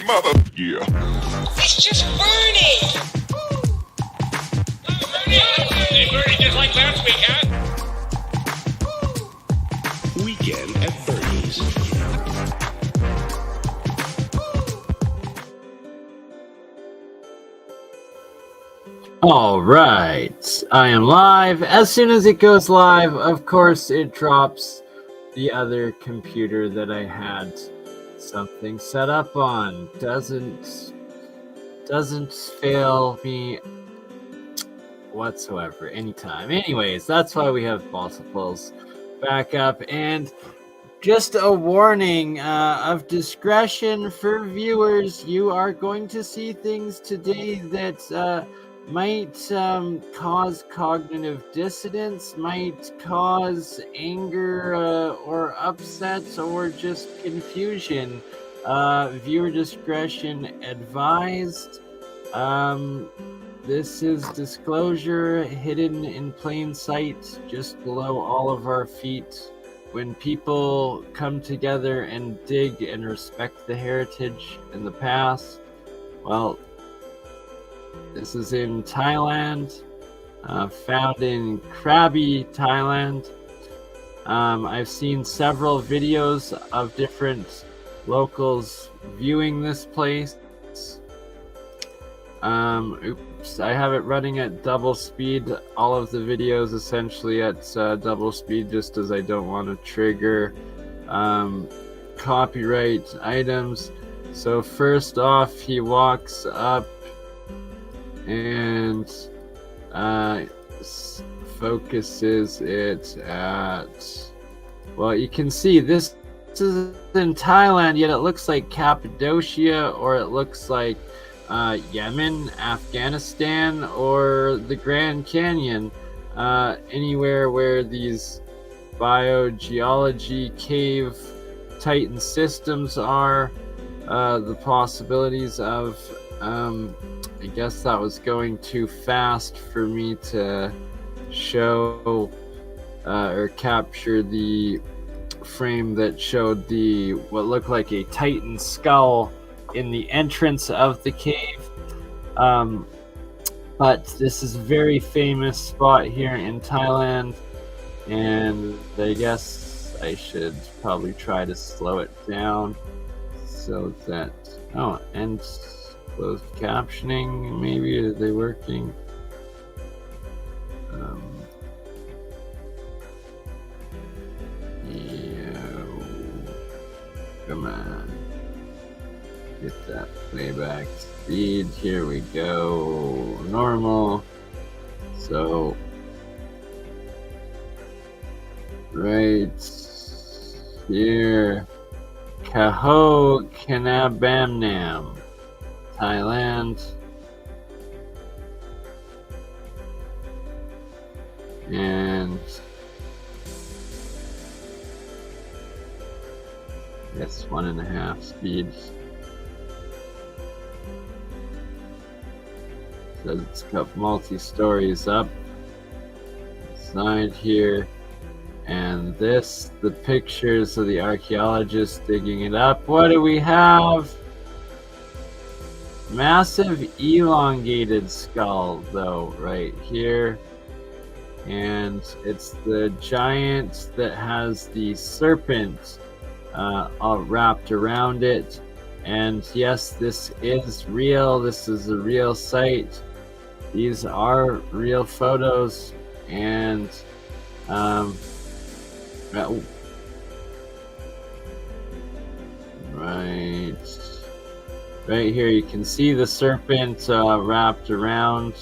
mother. Yeah. It's just BurnEye! Hey, BurnEye just like last week, huh? Weekend at Bernie's. All right, I am live. As soon as it goes live, of course, it drops the other computer that I had something set up on. Doesn't fail me whatsoever anytime. Anyways, that's why we have multiples backup. And just a warning of discretion for viewers. You are going to see things today that might cause cognitive dissonance, might cause anger or upsets or just confusion. Viewer discretion advised. This is disclosure hidden in plain sight just below all of our feet. When people come together and dig and respect the heritage in the past, well, this is in Thailand, found in Krabi, Thailand. I've seen several videos of different locals viewing this place. Oops, I have it running at double speed. All of the videos essentially at double speed, just as I don't want to trigger copyright items. So first off, he walks up and focuses it at, well, you can see this is in Thailand, yet it looks like Cappadocia, or it looks like Yemen, Afghanistan, or the Grand Canyon. Anywhere where these bio-geology cave titan systems are, the possibilities of I guess that was going too fast for me to show or capture the frame that showed the what looked like a titan skull in the entrance of the cave. But this is a very famous spot here in Thailand, and I guess I should probably try to slow it down so that, oh, and closed captioning, maybe, are they working? Come on, get that playback speed. Here we go, normal. So right here, Kaho Kanabamnam, Thailand. And that's 1.5 speed. Says it's got multi-stories up side here. And this, the pictures of the archaeologists digging it up. What do we have? Massive elongated skull, though, right here. And it's the giant that has the serpent all wrapped around it. And yes, this is real. This is a real site. These are real photos. And right here you can see the serpent wrapped around.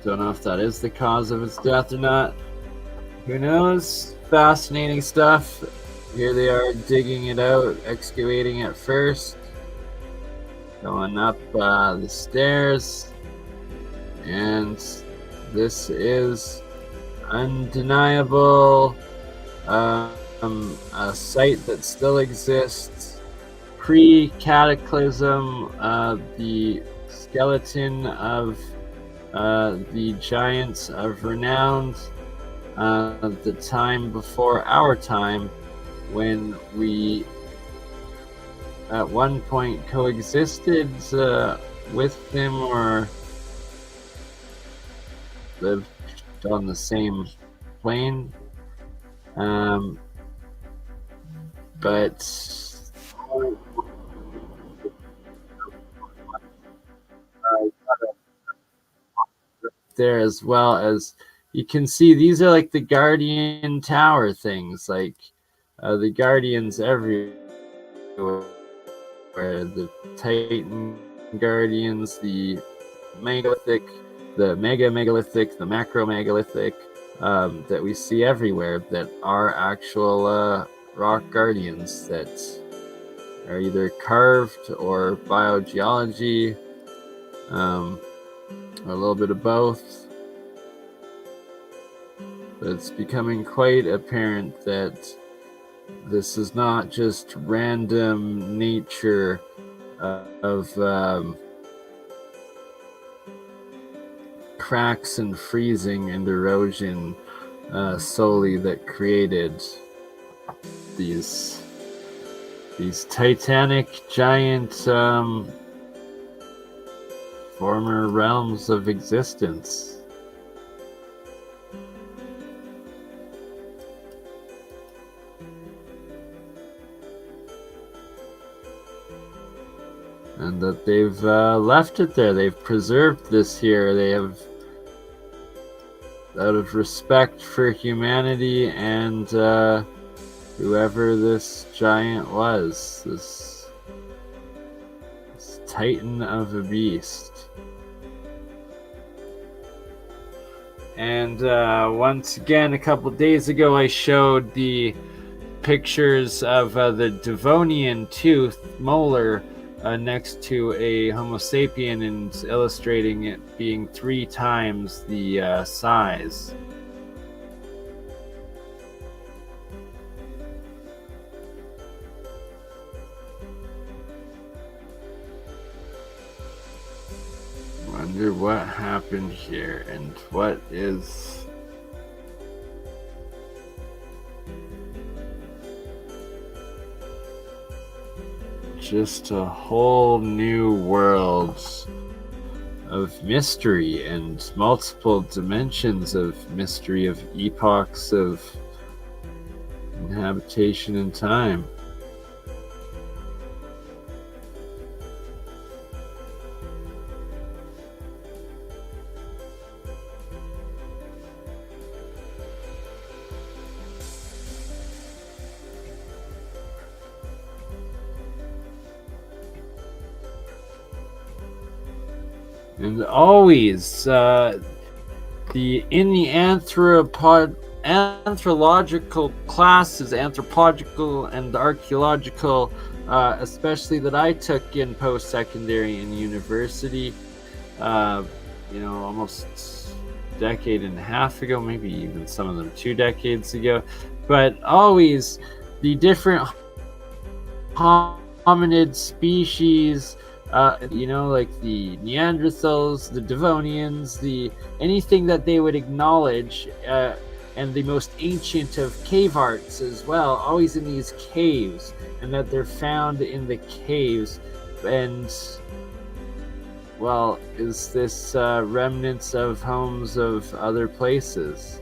Don't know if that is the cause of its death or not. Who knows? Fascinating stuff. Here they are digging it out, excavating it first. Going up the stairs. And this is undeniable. A site that still exists. Pre-cataclysm, the skeleton of the giants of renown, the time before our time, when we at one point coexisted with them or lived on the same plane. But there, as well as you can see, these are like the Guardian Tower things, like the Guardians everywhere, the Titan Guardians, the megalithic, the mega megalithic, the macro megalithic, that we see everywhere, that are actual rock guardians that are either carved or bio-geology, or a little bit of both. But it's becoming quite apparent that this is not just random nature of cracks and freezing and erosion solely that created these titanic giant former realms of existence. And that they've left it there. They've preserved this here. They have, out of respect for humanity and whoever this giant was, this titan of a beast. And once again, a couple days ago, I showed the pictures of the Devonian tooth molar next to a Homo sapien, and illustrating it being 3 times the size. Wonder what happened here, and what is just a whole new world of mystery and multiple dimensions of mystery, of epochs of inhabitation and time. And always, in the anthropological classes, anthropological and archaeological, especially that I took in post-secondary and university, almost a decade and a half ago, maybe even some of them 2 decades ago. But always the different hominid species, like the Neanderthals, the Devonians, anything that they would acknowledge, and the most ancient of cave arts as well, always in these caves, and that they're found in the caves. And, well, is this remnants of homes of other places?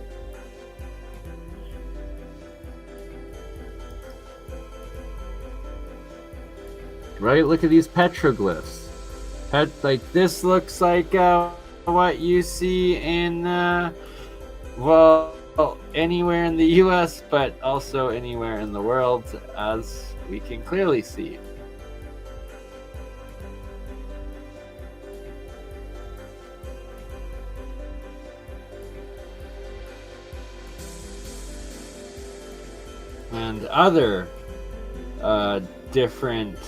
Right? Look at these petroglyphs. Like, this looks like what you see in, anywhere in the US, but also anywhere in the world, as we can clearly see. And other different,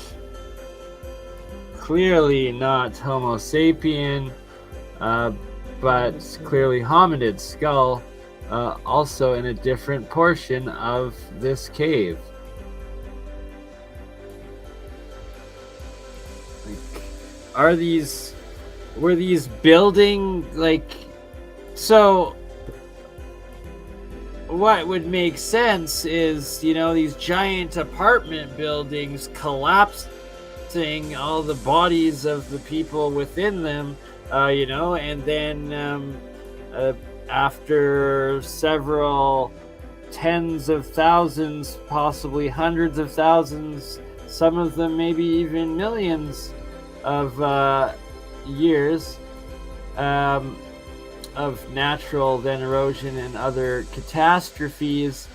clearly not Homo sapien, but clearly hominid skull, also in a different portion of this cave. Like, were these building, like, so what would make sense is, these giant apartment buildings collapsing all the bodies of the people within them, and then after several tens of thousands, possibly hundreds of thousands, some of them maybe even millions of years of natural then erosion and other catastrophes,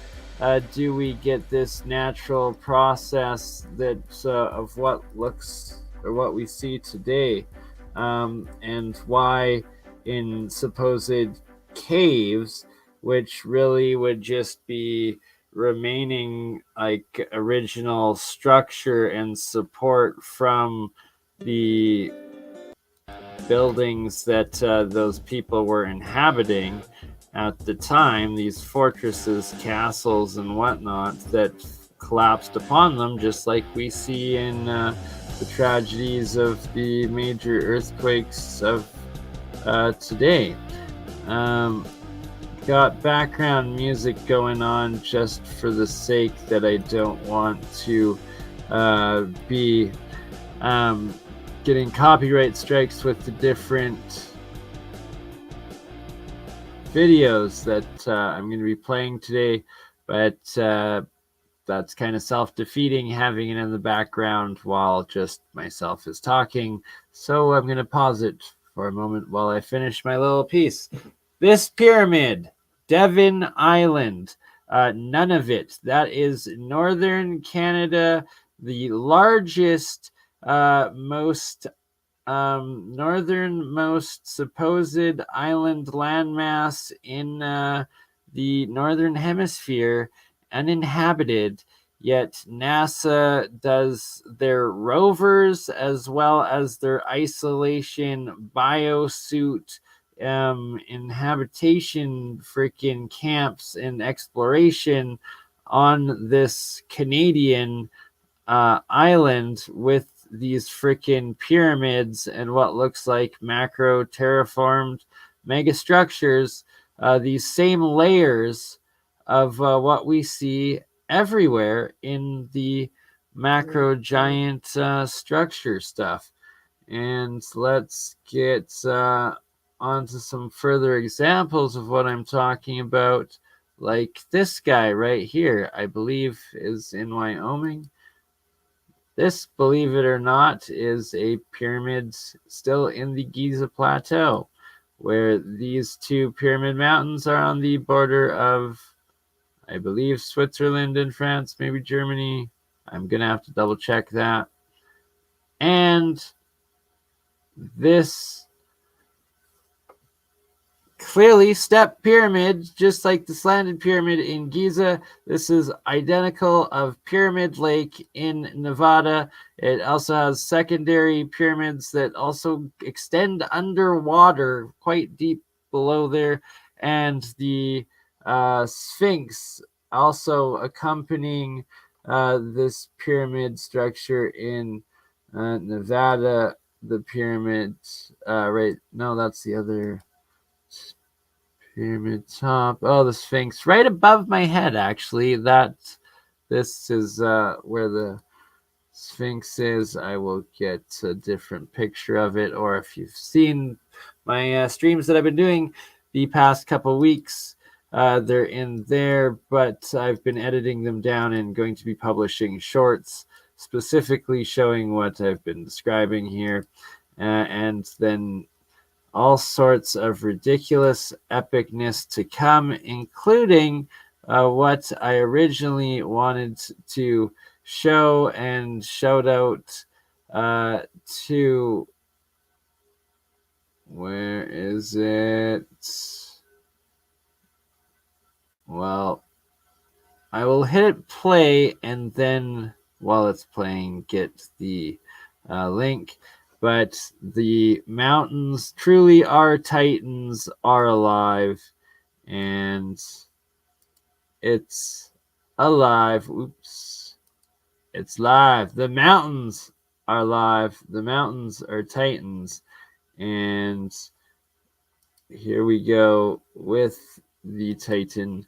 do we get this natural process that of what looks or what we see today, and why in supposed caves, which really would just be remaining like original structure and support from the buildings that those people were inhabiting at the time, these fortresses, castles, and whatnot that collapsed upon them, just like we see in the tragedies of the major earthquakes of today. Got background music going on just for the sake that I don't want to be getting copyright strikes with the different videos that I'm going to be playing today, but that's kind of self-defeating having it in the background while just myself is talking, so I'm going to pause it for a moment while I finish my little piece. This pyramid, Devon Island, none of it. That is northern Canada, the largest, most northernmost supposed island landmass in the northern hemisphere, uninhabited. Yet NASA does their rovers as well as their isolation biosuit inhabitation freaking camps and exploration on this Canadian island with these freaking pyramids and what looks like macro terraformed megastructures, these same layers of what we see everywhere in the macro giant structure stuff. And let's get onto some further examples of what I'm talking about, like this guy right here, I believe is in Wyoming. This, believe it or not, is a pyramid still in the Giza Plateau, where these two pyramid mountains are on the border of, I believe, Switzerland and France, maybe Germany. I'm going to have to double check that. And this clearly step pyramid, just like the slanted pyramid in Giza. This is identical of Pyramid Lake in Nevada. It also has secondary pyramids that also extend underwater quite deep below there, and the Sphinx also accompanying this pyramid structure in Nevada. The pyramid, right? No, that's the other pyramid top. Oh, the Sphinx right above my head, actually. This is where the Sphinx is. I will get a different picture of it, or if you've seen my streams that I've been doing the past couple weeks, they're in there, but I've been editing them down and going to be publishing shorts specifically showing what I've been describing here, and then all sorts of ridiculous epicness to come, including what I originally wanted to show and shout out to. Where is it? Well, I will hit play and then while it's playing get the link. But the mountains truly are titans, are alive, and it's alive. Oops. It's live. The mountains are live. The mountains are titans. And here we go with the Titan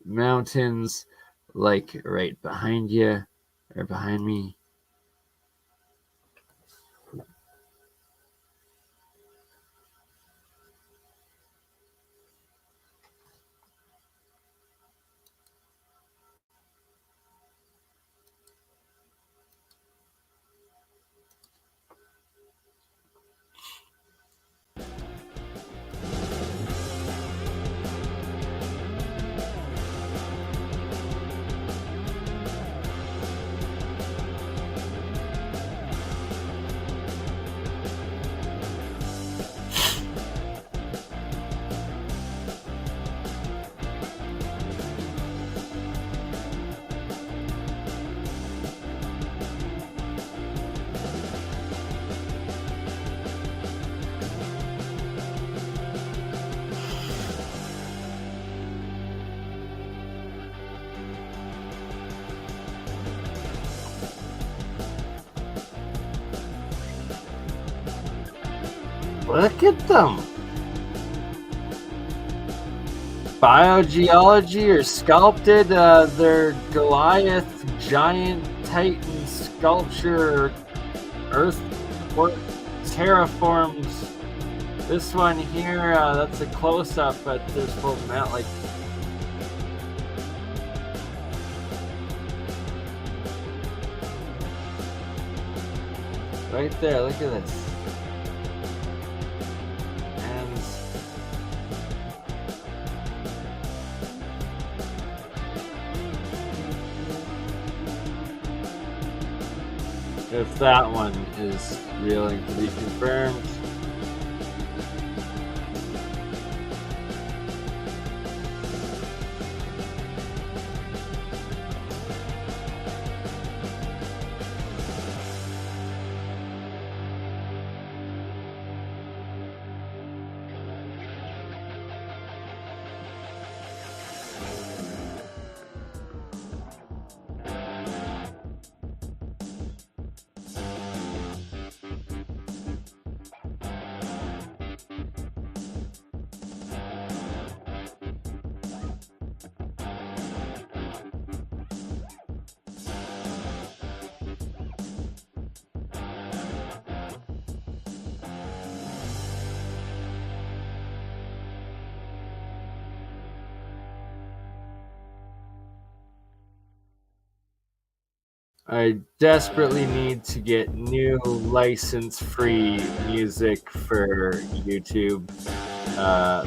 mountains, like right behind you or behind me. Look at them. Bio-geology or sculpted, their Goliath giant titan sculpture earth terraformed. This one here, that's a close-up, but there's full amount like right there. Look at this. If that one is willing to be confirmed. I desperately need to get new license-free music for YouTube.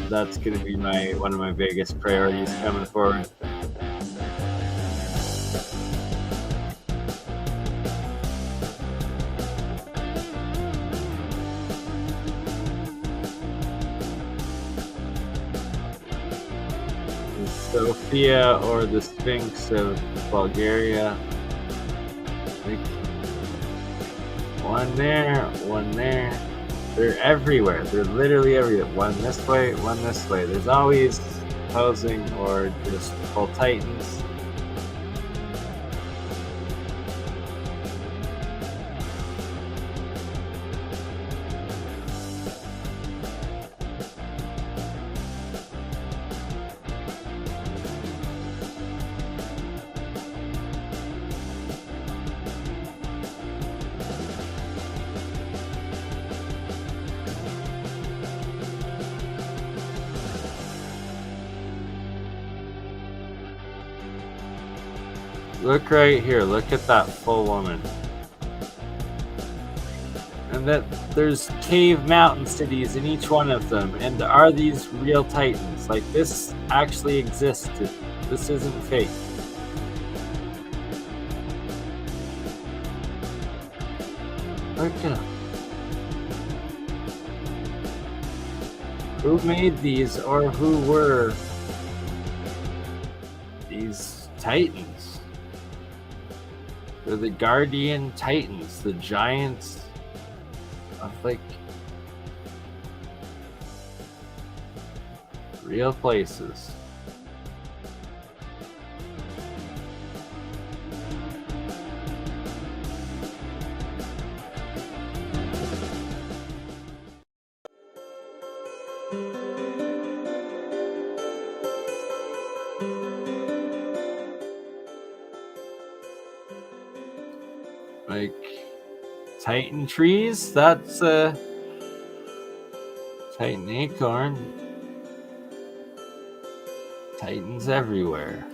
That's going to be one of my biggest priorities coming forward. Sofia or the Sphinx of Bulgaria. One there, one there. They're everywhere. They're literally everywhere. One this way, one this way. There's always posing or just full titans. Look right here. Look at that full woman. And that there's cave mountain cities in each one of them. And are these real titans? Like, this actually existed. This isn't fake. Look at them. Who made these, or who were these titans? They're the guardian titans, the giants of, like, real places. Like Titan trees, that's a Titan acorn. Titans everywhere.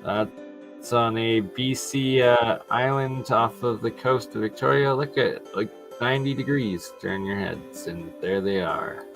That's on a BC island off of the coast of Victoria. Look at like 90 degrees. Turn your heads, and there they are.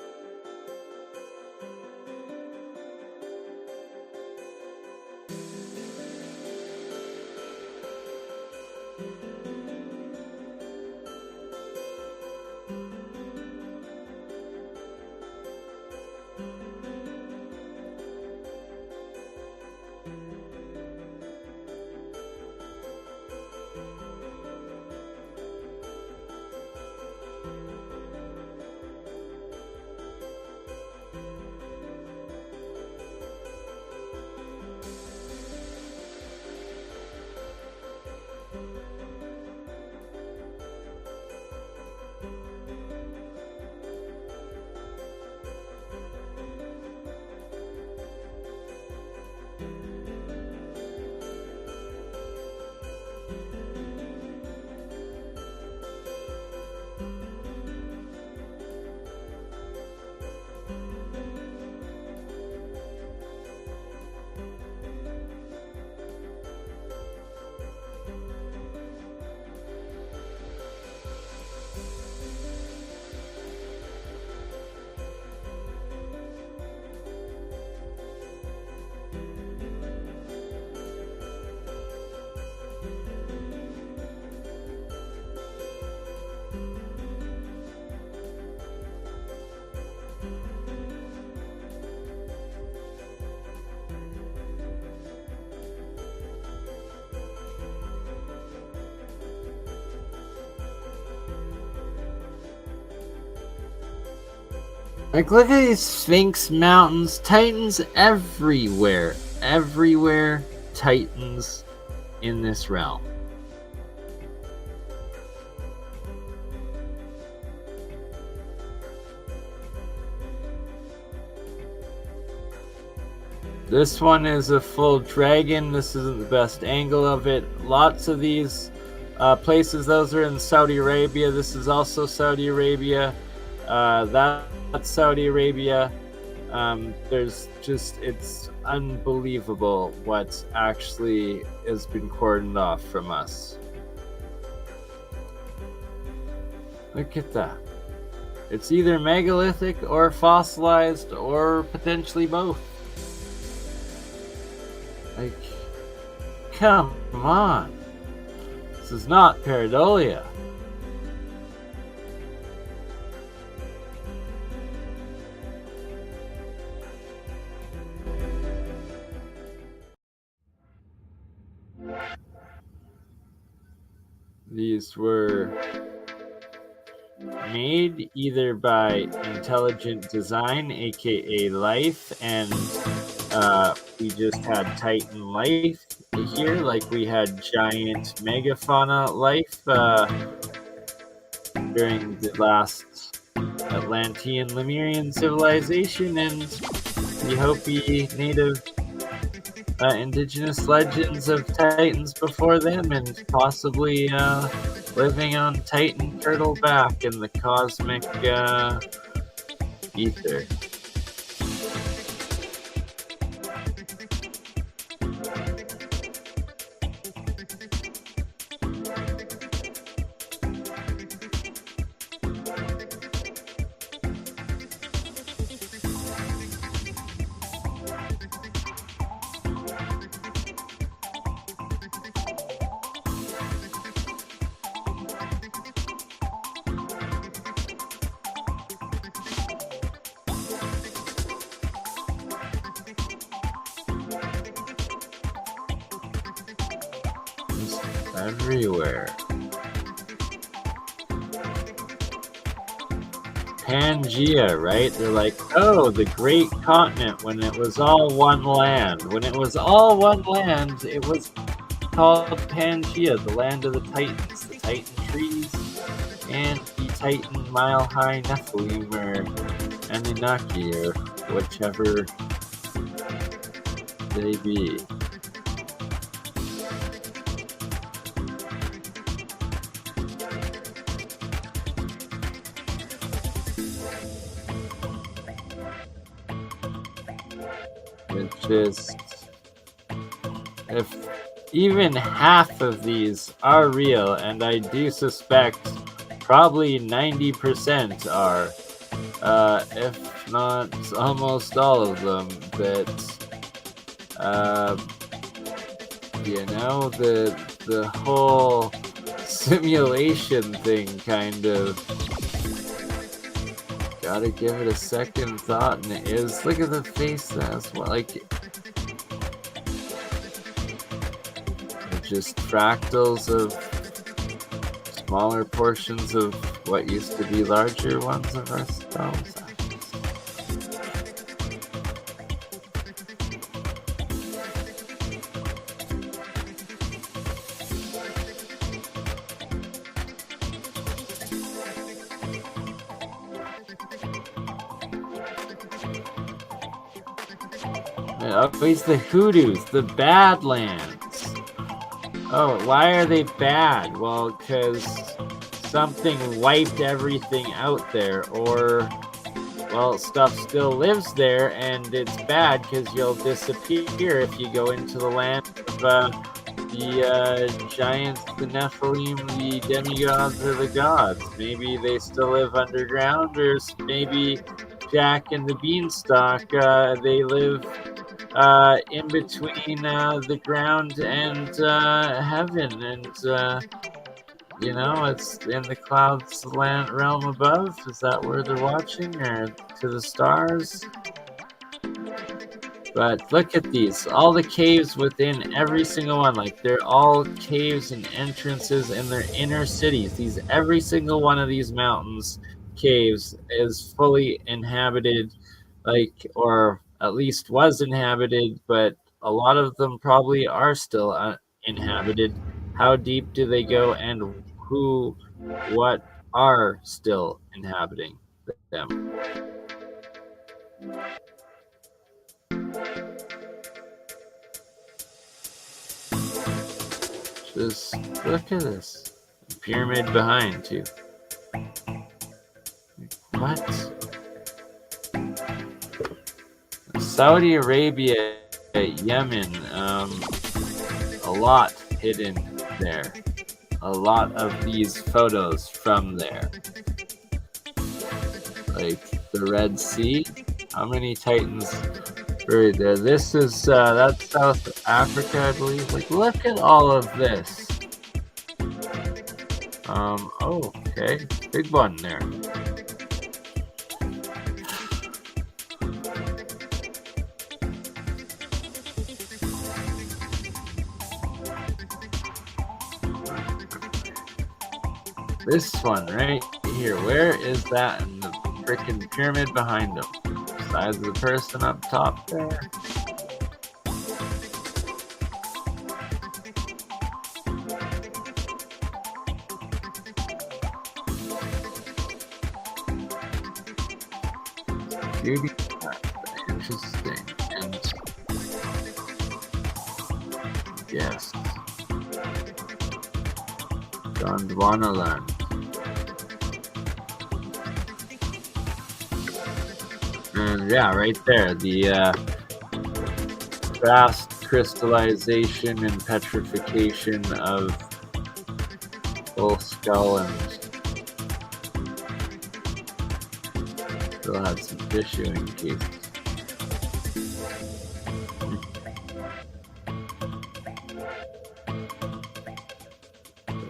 Like, look at these Sphinx Mountains. Titans everywhere. Everywhere. Titans in this realm. This one is a full dragon. This isn't the best angle of it. Lots of these places, those are in Saudi Arabia. This is also Saudi Arabia. That's Saudi Arabia. There's just, it's unbelievable what actually has been cordoned off from us. Look at that. It's either megalithic or fossilized or potentially both. Like, come on. This is not pareidolia. These were made either by intelligent design, aka life, and we just had Titan life here, like we had giant megafauna life during the last Atlantean Lemurian civilization, and the Hopi native indigenous legends of Titans before them, and possibly living on Titan turtleback in the cosmic ether. Everywhere. Pangea, right? They're like, oh, the great continent when it was all one land. When it was all one land, it was called Pangea, the land of the Titans, the Titan trees, and the Titan mile-high Nephilim, or Anunnaki, or whichever they be? It's just, if even half of these are real, and I do suspect probably 90% are, if not almost all of them, that the whole simulation thing kind of gotta give it a second thought, and it is. Look at the face. That's what, like, just fractals of smaller portions of what used to be larger ones of ourselves. It's the hoodoos, the Badlands. Oh, why are they bad? Well, because something wiped everything out there, or, well, stuff still lives there, and it's bad because you'll disappear if you go into the land of the giants, the Nephilim, the demigods, or the gods. Maybe they still live underground, or maybe Jack and the Beanstalk, they live in between the ground and heaven, and it's in the clouds, the land realm above. Is that where they're watching, or to the stars? But look at these, all the caves within every single one. Like, they're all caves and entrances in their inner cities. Every single one of these mountains caves is fully inhabited, like, or at least was inhabited, but a lot of them probably are still inhabited. How deep do they go, and what are still inhabiting them? Just look at this. The pyramid behind, too. What? Saudi Arabia, Yemen, a lot hidden there. A lot of these photos from there. Like the Red Sea. How many Titans buried there? This is, that's South Africa, I believe. Like, look at all of this. Oh, okay. Big one there. This one right here. Where is that in the freaking pyramid behind him? Besides the person up top there. Beauty. Interesting. And yes. Gondwanaland. And yeah, right there, the vast crystallization and petrification of full skull, and still had some tissue in cases.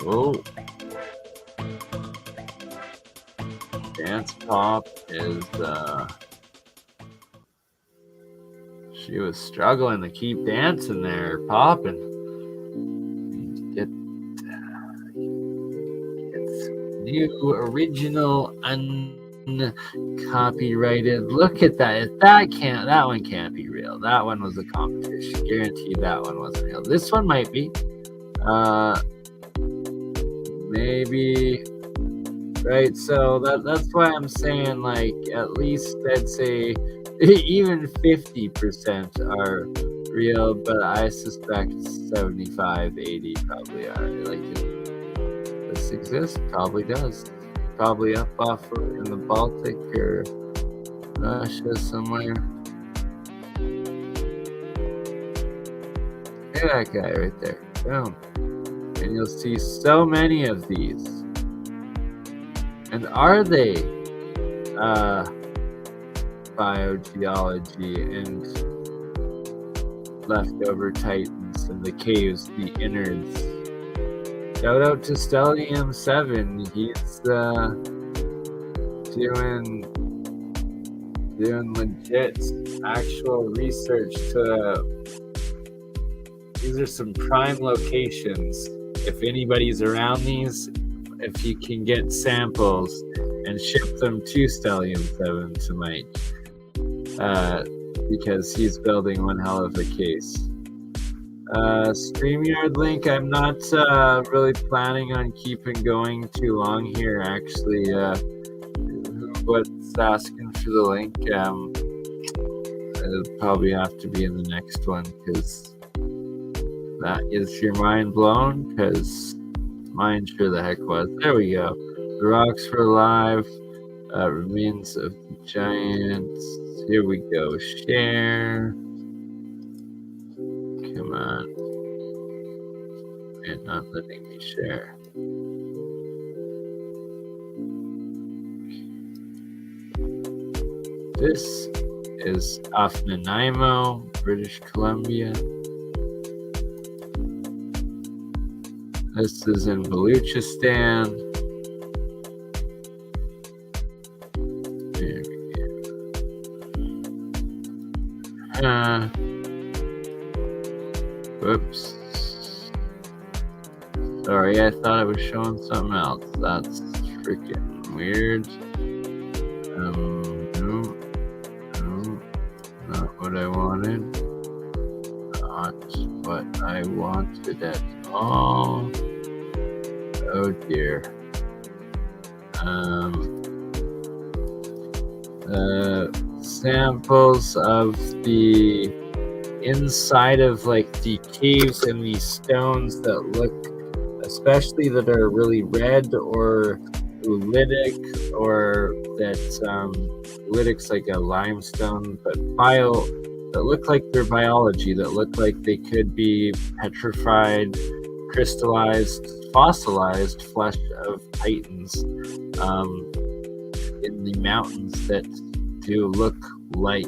Oh. Dance Pop is, she was struggling to keep dancing there, popping. Get new, original, uncopyrighted. Look at that. That one can't be real. That one was a competition. Guaranteed that one wasn't real. This one might be. Maybe. Right, so that's why I'm saying, like, at least I'd say even 50% are real, but I suspect 75, 80 probably are. Like, if this exists, probably does. Probably up off in the Baltic or Russia somewhere. Look at that guy right there. Boom. And you'll see so many of these. And are they bio-geology and leftover titans in the caves, the innards? Shout out to Stellium7. He's doing legit actual research to. These are some prime locations. If anybody's around these, if you can get samples and ship them to Stellium7 tonight, because he's building one hell of a case. Streamyard link, I'm not really planning on keeping going too long here, actually. What's asking for the link? It'll probably have to be in the next one, because that is your mind blown, because mine sure the heck was. There we go. The rocks were alive. Remains of the giants. Here we go. Share. Come on. And not letting me share. This is off Nanaimo, British Columbia. This is in Baluchistan. There we go. Whoops. Sorry, I thought I was showing something else. That's freaking weird. No, not what I wanted. Not what I wanted at all. Oh dear. Samples of the inside of like the caves and these stones that look, especially that are really red or oolitic, or that oolitic's like a limestone, but that look like they're biology, that look like they could be petrified, crystallized, fossilized flesh of titans in the mountains that do look like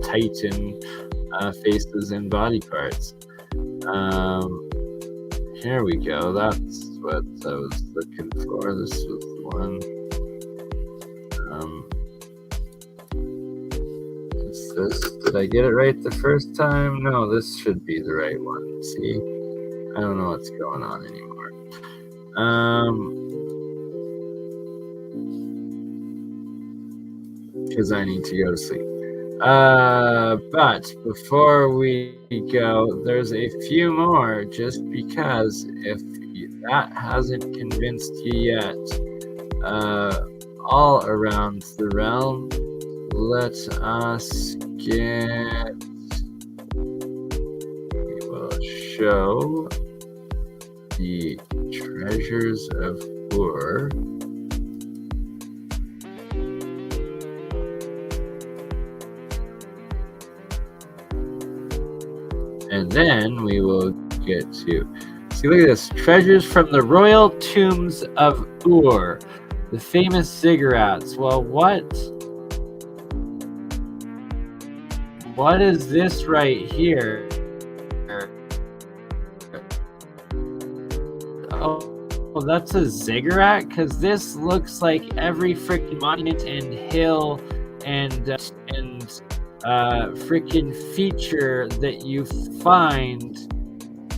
titan faces and body parts. Here we go. That's what I was looking for. This was the one. Did I get it right the first time? No, this should be the right one. See? I don't know what's going on anymore. Because I need to go to sleep. But before we go, there's a few more, just because if that hasn't convinced you yet, all around the realm, let us get. We will show the treasures of Ur. And then we will get to see. Look at this: treasures from the royal tombs of Ur, the famous ziggurats. Well, what is this right here? Oh, that's a ziggurat? Because this looks like every freaking monument and hill and freaking feature that you find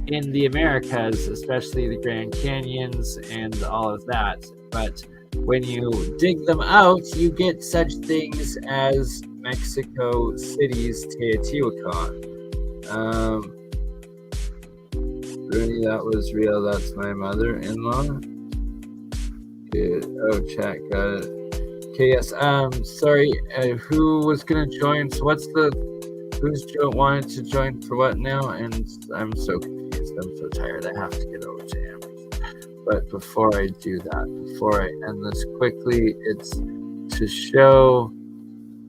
in the Americas, especially the Grand Canyons and all of that. But when you dig them out, you get such things as Mexico City's Teotihuacan. Really, that was real. That's my mother-in-law. Good. Oh, chat got it. Okay, yes. Sorry. Who was gonna join? So what's the Who's wanted to join for what now? And I'm so confused. I'm so tired. I have to get over to Amazon. But before I do that, before I end this quickly, it's to show.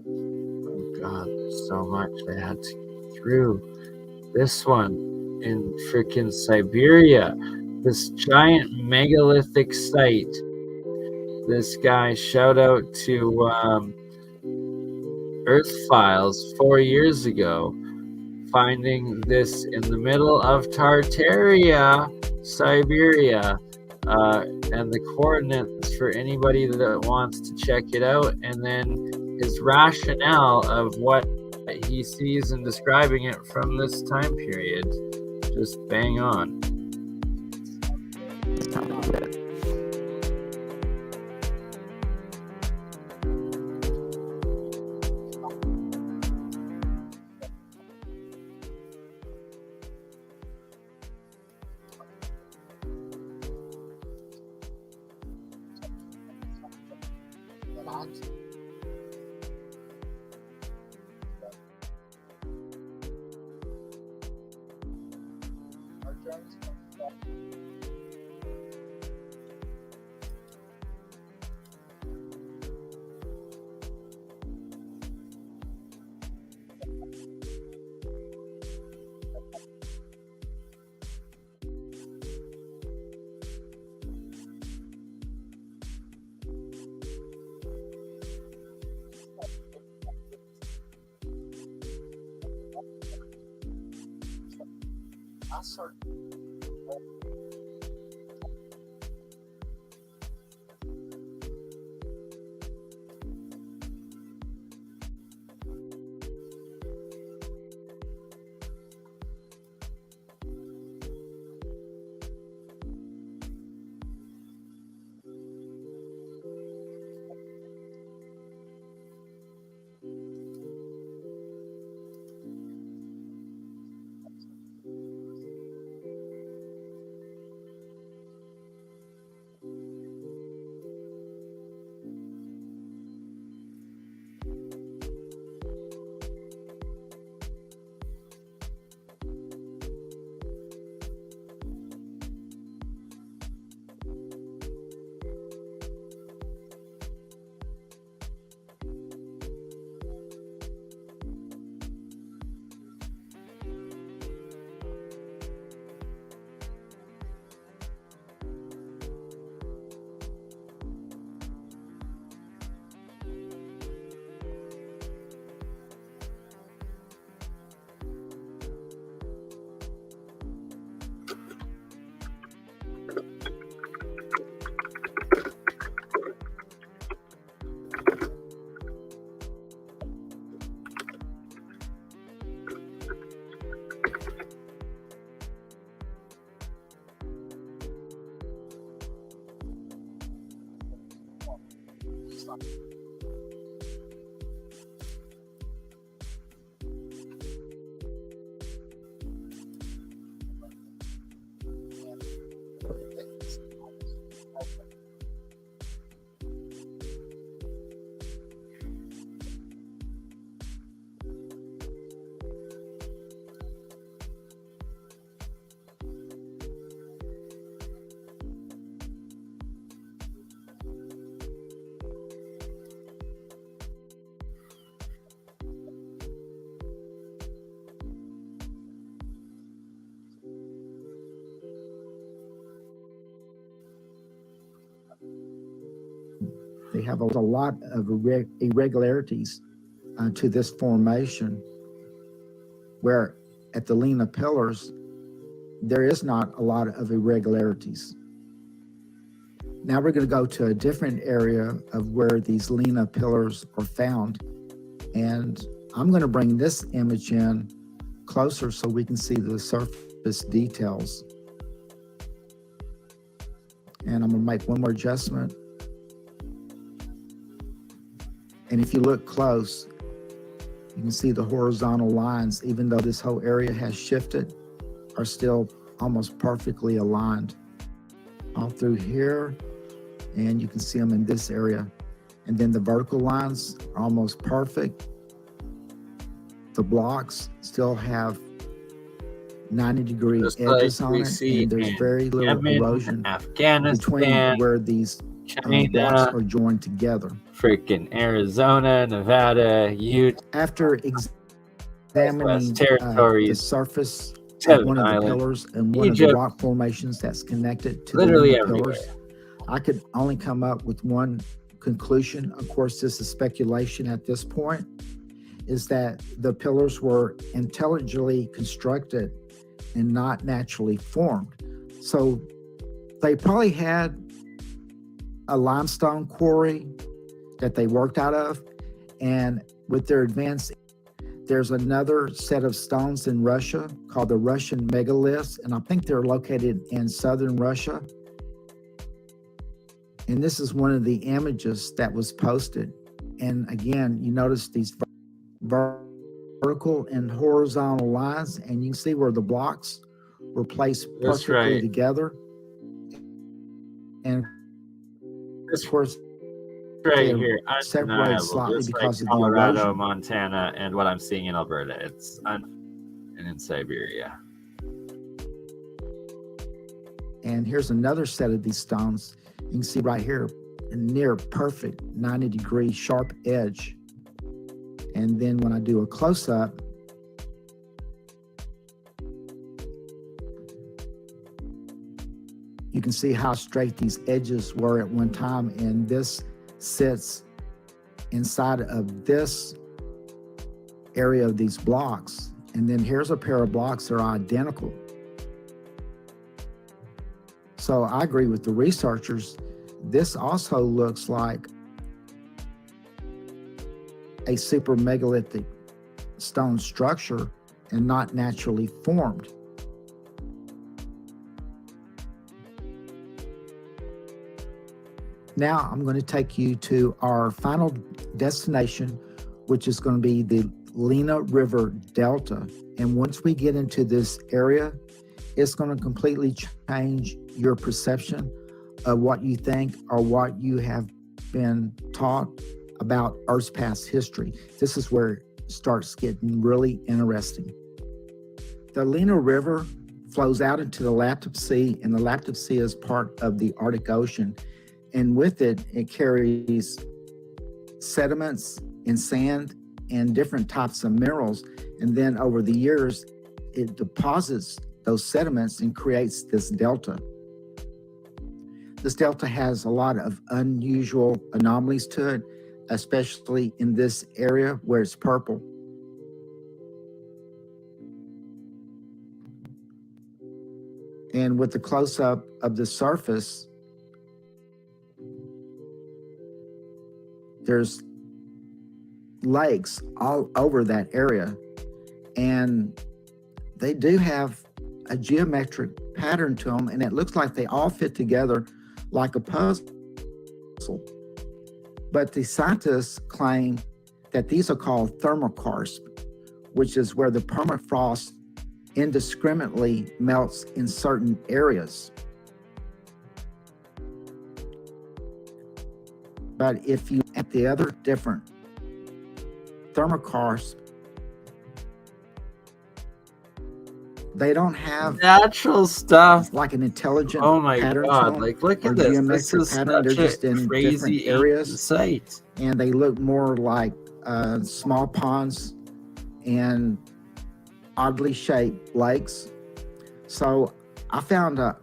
Oh God, there's so much I had to get through. This one in freaking Siberia, this giant megalithic site. This guy, shout out to Earth Files 4 years ago, finding this in the middle of Tartaria, Siberia, and the coordinates for anybody that wants to check it out, and then his rationale of what he sees and describing it from this time period. Just bang on. They have a lot of irregularities to this formation, where at the Lena pillars, there is not a lot of irregularities. Now we're going to go to a different area of where these Lena pillars are found. And I'm going to bring this image in closer so we can see the surface details. And I'm going to make one more adjustment. And if you look close, you can see the horizontal lines, even though this whole area has shifted, are still almost perfectly aligned all through here. And you can see them in this area. And then the vertical lines are almost perfect. the blocks still have 90-degree Just edges like on we it, see and there's in very little Yemen, erosion Afghanistan, between where these blocks China, are joined together. freaking Arizona, Nevada, Utah, After examining the territories, surface of Seven one of the Islands, pillars and one of the Egypt, rock formations that's connected to the literally Lena everywhere. pillars, I could only come up with one conclusion. Of course, this is speculation at this point, is that the pillars were intelligently constructed and not naturally formed. So they probably had a limestone quarry that they worked out of, and with their advanced, there's another set of stones in Russia called the Russian megaliths, and I think they're located in southern Russia. And this is one of the images that was posted. And again, you notice these vertical and horizontal lines, and you can see where the blocks were placed That's perfectly right. together. And This of course, right they here, separated undeniable. slightly Just like because of the Colorado, erosion. Montana, and what I'm seeing in Alberta. And in Siberia. And here's another set of these stones. You can see right here, a near perfect 90-degree sharp edge. And then when I do a close-up, you can see how straight these edges were at one time, and this sits inside of this area of these blocks. And then here's a pair of blocks that are identical. So I agree with the researchers. This also looks like a super megalithic stone structure and not naturally formed. Now I'm going to take you to our final destination, which is going to be the Lena River Delta. And once we get into this area, it's going to completely change your perception of what you think or what you have been taught about Earth's past history. This is where it starts getting really interesting. The Lena River flows out into the Atlantis Sea, and the Atlantis Sea is part of the Arctic Ocean. And with it, it carries sediments and sand and different types of minerals. And then over the years, it deposits those sediments and creates this delta. This delta has a lot of unusual anomalies to it, especially in this area where it's purple. And with the close-up of the surface, there's lakes all over that area, and they do have a geometric pattern to them, and it looks like they all fit together like a puzzle. But the scientists claim that these are called thermokarst, which is where the permafrost indiscriminately melts in certain areas. But if you at the other different thermokarst, they don't have Natural stuff. like an intelligent Oh my pattern to god! them, Like, look or at this. This geometric is pattern. They're such just in a crazy different areas, site. and they look more like small ponds and oddly shaped lakes. So I found a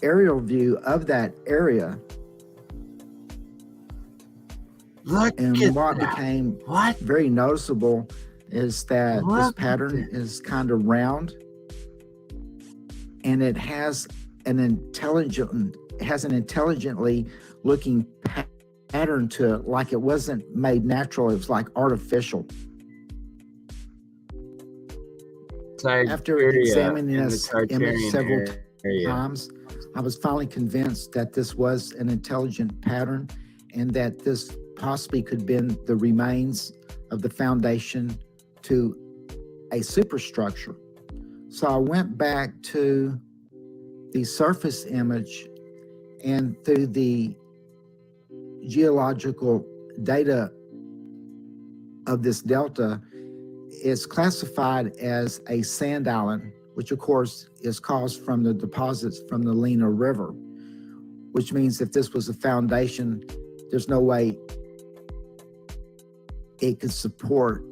aerial view of that area, Look and at what that. became What? very noticeable is that this Look pattern at is kind of round, and it has an intelligently looking pattern to it, like it wasn't made natural. It was like artificial. After Siberia examining in the this image Tartarian several area. times, I was finally convinced that this was an intelligent pattern, and that this possibly could have been the remains of the foundation to a superstructure. So I went back to the surface image, and through the geological data of this delta, it's classified as a sand island, which of course is caused from the deposits from the Lena River, which means if this was a foundation, there's no way it could support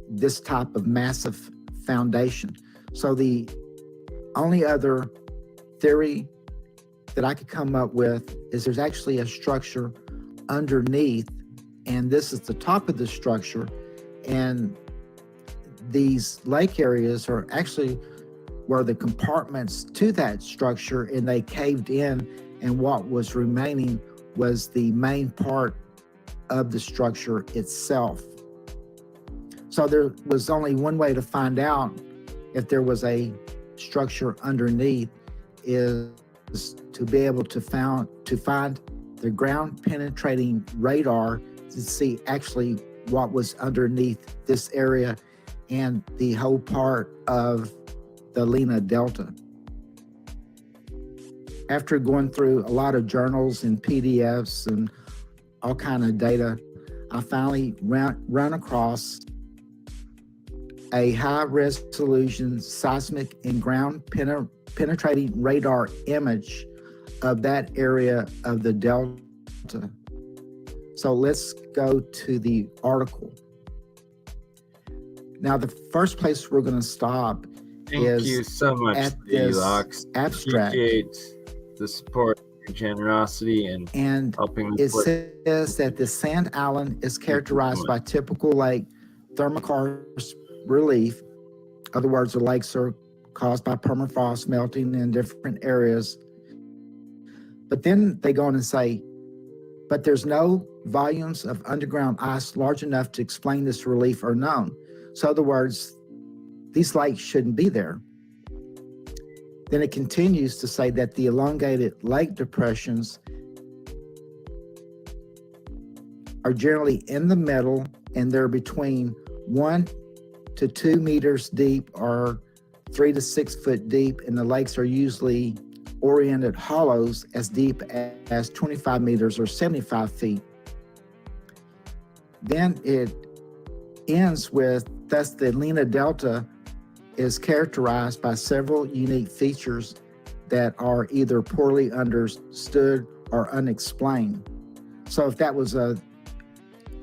this type of massive foundation. So the only other theory that I could come up with is there's actually a structure underneath, and this is the top of the structure, and these lake areas are actually were the compartments to that structure, and they caved in, and what was remaining was the main part of the structure itself. So there was only one way to find out if there was a structure underneath, is to be able to find the ground penetrating radar to see actually what was underneath this area and the whole part of the Lena Delta. After going through a lot of journals and PDFs and all kind of data, I finally run across a high resolution seismic and ground penetrating radar image of that area of the Delta. So let's go to the article. Now, the first place we're going to stop Thank you so much, at this abstract. Appreciate the support, your generosity, and helping. It says that the sand island is characterized by typical lake thermokarst relief. In other words, the lakes are caused by permafrost melting in different areas. But then they go on and say, but there's no volumes of underground ice large enough to explain this relief are known. So in other words, these lakes shouldn't be there. Then it continues to say that the elongated lake depressions are generally in the middle, and they're between 1 to 2 meters deep or 3 to 6 foot deep, and the lakes are usually oriented hollows as deep as 25 meters or 75 feet. Then it ends with, thus the Lena Delta is characterized by several unique features that are either poorly understood or unexplained. So if that was a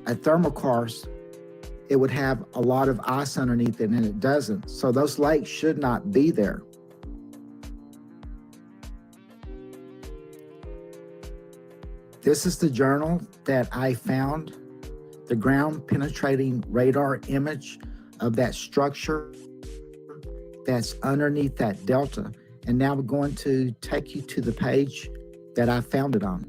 thermokarst, it would have a lot of ice underneath it, and it doesn't. So those lakes should not be there. This is the journal that I found, the ground penetrating radar image of that structure that's underneath that delta. And now we're going to take you to the page that I found it on.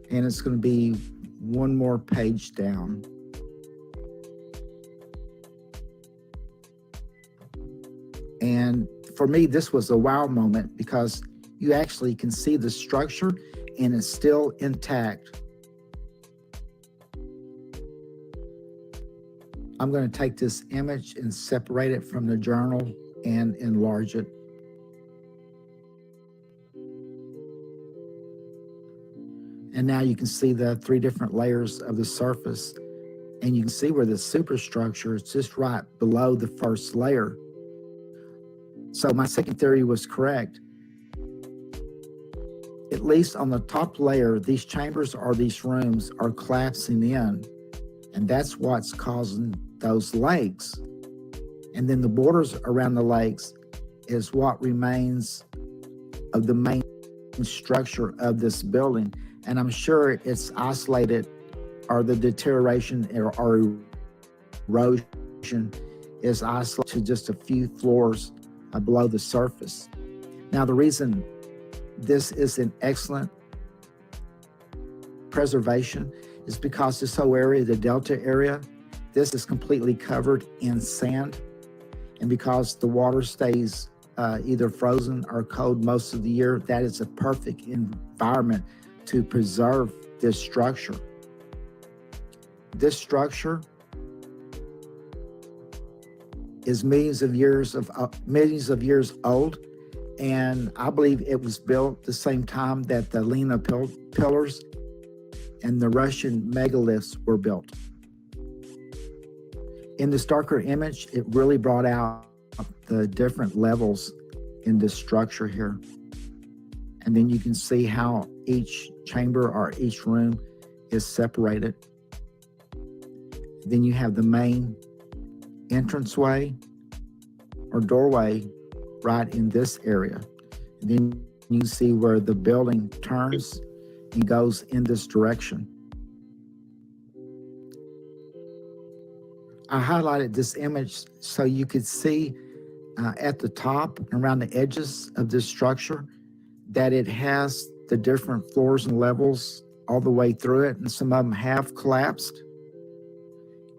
And it's going to be one more page down. And for me, this was a wow moment because you actually can see the structure and it's still intact. I'm going to take this image and separate it from the journal and enlarge it. And now you can see the 3 different layers of the surface, and you can see where the superstructure is just right below the first layer. So my second theory was correct. At least on the top layer, these chambers or these rooms are collapsing in, and that's what's causing those lakes. And then the borders around the lakes is what remains of the main structure of this building. And I'm sure it's isolated, or the deterioration or erosion is isolated to just a few floors below the surface. Now, the reason this is an excellent preservation is because this whole area, the Delta area, this is completely covered in sand. And because the water stays either frozen or cold most of the year, that is a perfect environment to preserve this structure. This structure is millions of years old, And I believe it was built the same time that the Lena pillars and the Russian megaliths were built. In this darker image, it really brought out the different levels in this structure here. And then you can see how each chamber or each room is separated. Then you have the main entranceway or doorway right in this area. And then you see where the building turns and goes in this direction. I highlighted this image so you could see at the top and around the edges of this structure that it has the different floors and levels all the way through it, and some of them have collapsed.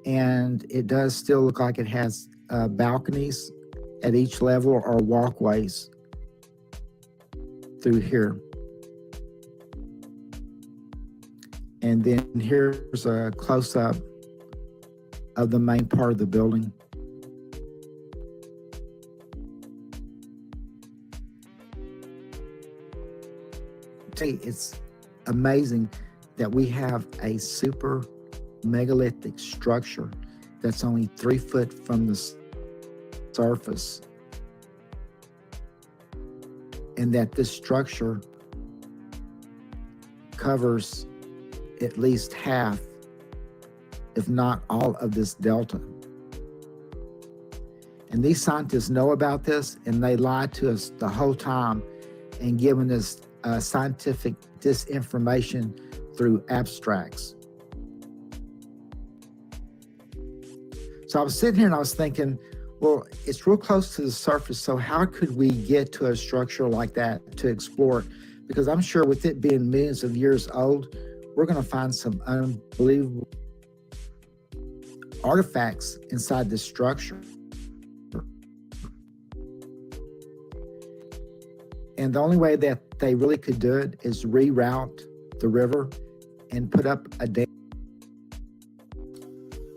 And it does still look like it has balconies at each level or walkways through here. And then here's a close-up of the main part of the building. It's amazing that we have a super megalithic structure that's only 3 foot from the surface, and that this structure covers at least half, if not all, of this delta. And these scientists know about this, and they lied to us the whole time and given us scientific disinformation through abstracts. So I was sitting here and I was thinking, well, it's real close to the surface, so how could we get to a structure like that to explore it? Because I'm sure with it being millions of years old, we're going to find some unbelievable artifacts inside this structure. And the only way that they really could do it is reroute the river and put up a dam.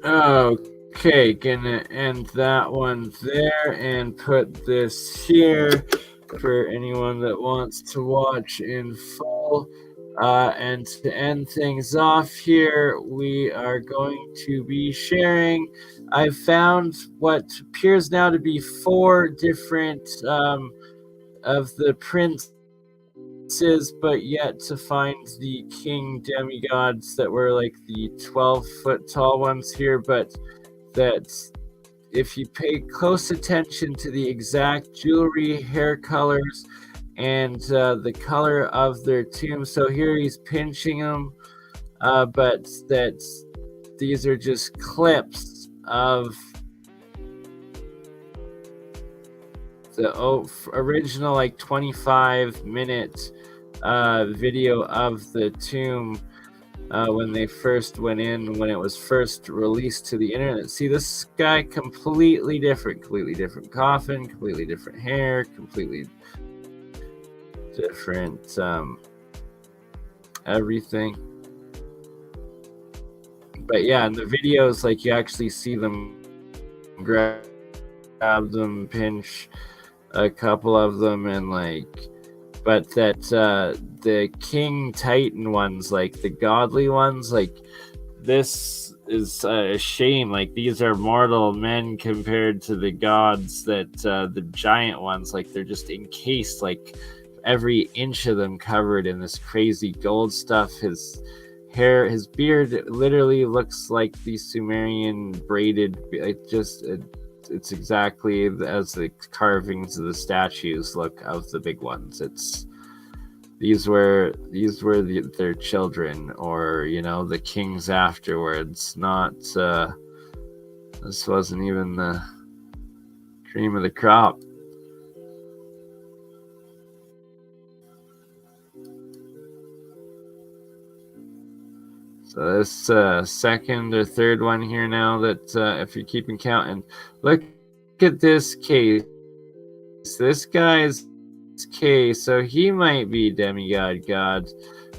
Okay, gonna end that one there and put this here for anyone that wants to watch in full. And to end things off here, we are going to be sharing. I found what appears now to be 4 different of the princes, but yet to find the king demigods that were like the 12-foot tall ones here, but that if you pay close attention to the exact jewelry, hair colors, and the color of their tomb. So here he's pinching them, but that these are just clips of the original like 25-minute video of the tomb when they first went in, when it was first released to the internet. See, this guy completely different coffin, completely different hair, completely different everything. But yeah, in the videos, like, you actually see them grab them, pinch a couple of them, and like, but that the King Titan ones, like the godly ones, like, this is a shame. Like, these are mortal men compared to the gods that the giant ones, like, they're just encased, like every inch of them covered in this crazy gold stuff. His hair, his beard literally looks like the Sumerian braided, like, just it's exactly as the carvings of the statues look of the big ones. It's these were their children, or, you know, the kings afterwards. Not this wasn't even the cream of the crop. So this second or third one here now, that if you're keeping count, and look at this case. This guy's case, so he might be demigod god.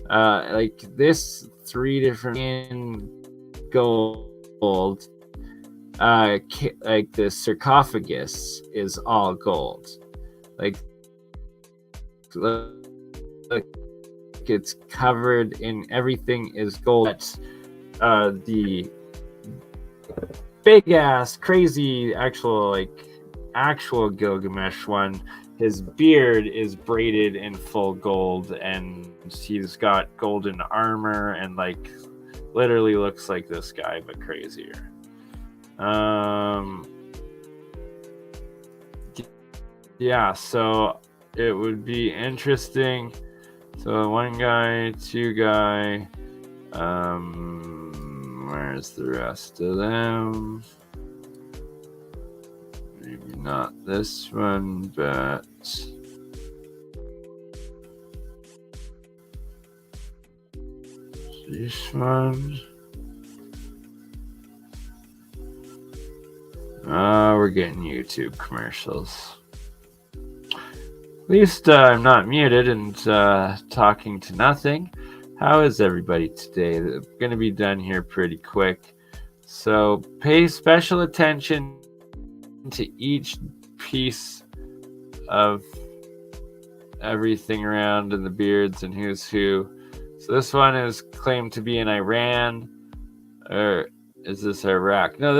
Like, this 3 different in gold. Like the sarcophagus is all gold. Like, look, it's covered in everything is gold. The big ass crazy actual Gilgamesh one, his beard is braided in full gold, and he's got golden armor and like literally looks like this guy but crazier. Yeah, so it would be interesting. So 1 guy, 2 guy, where's the rest of them? Maybe not this one, but this one. We're getting YouTube commercials. At least I'm not muted and talking to nothing. How is everybody today? I'm going to be done here pretty quick. So pay special attention to each piece of everything around and the beards and who's who. So this one is claimed to be in Iran. Or is this Iraq? No,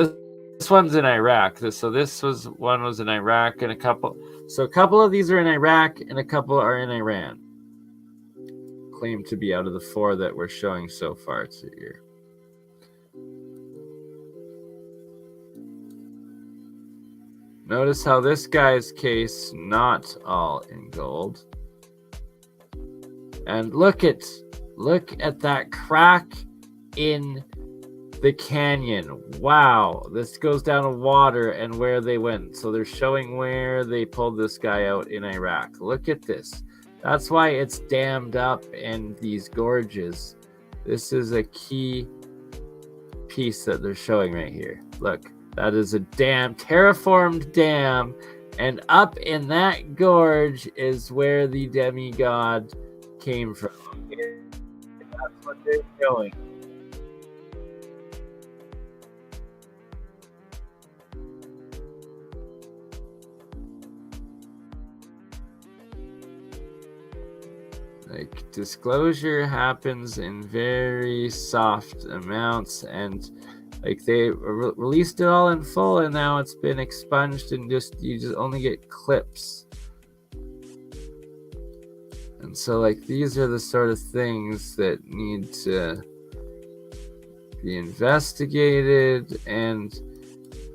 this one's in Iraq. One was in Iraq and a couple of these are in Iraq and a couple are in Iran. Claimed to be out of the 4 that we're showing so far to here. Notice how this guy's case not all in gold. And look at that crack in the canyon. Wow, this goes down to water and where they went. So they're showing where they pulled this guy out in Iraq. Look at this. That's why it's dammed up in these gorges. This is a key piece that they're showing right here. Look, that is a dam, terraformed dam, and up in that gorge is where the demigod came from. Okay? That's what they're showing. Like, disclosure happens in very soft amounts, and like they released it all in full, and now it's been expunged, and you just only get clips. And so like these are the sort of things that need to be investigated, and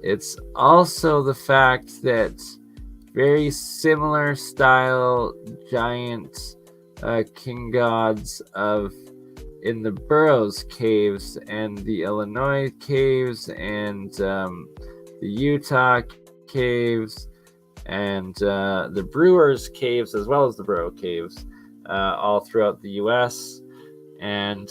it's also the fact that very similar style giant king gods in the Burroughs caves and the Illinois caves and the Utah caves and the Brewers caves, as well as the Burrow caves, all throughout the US. And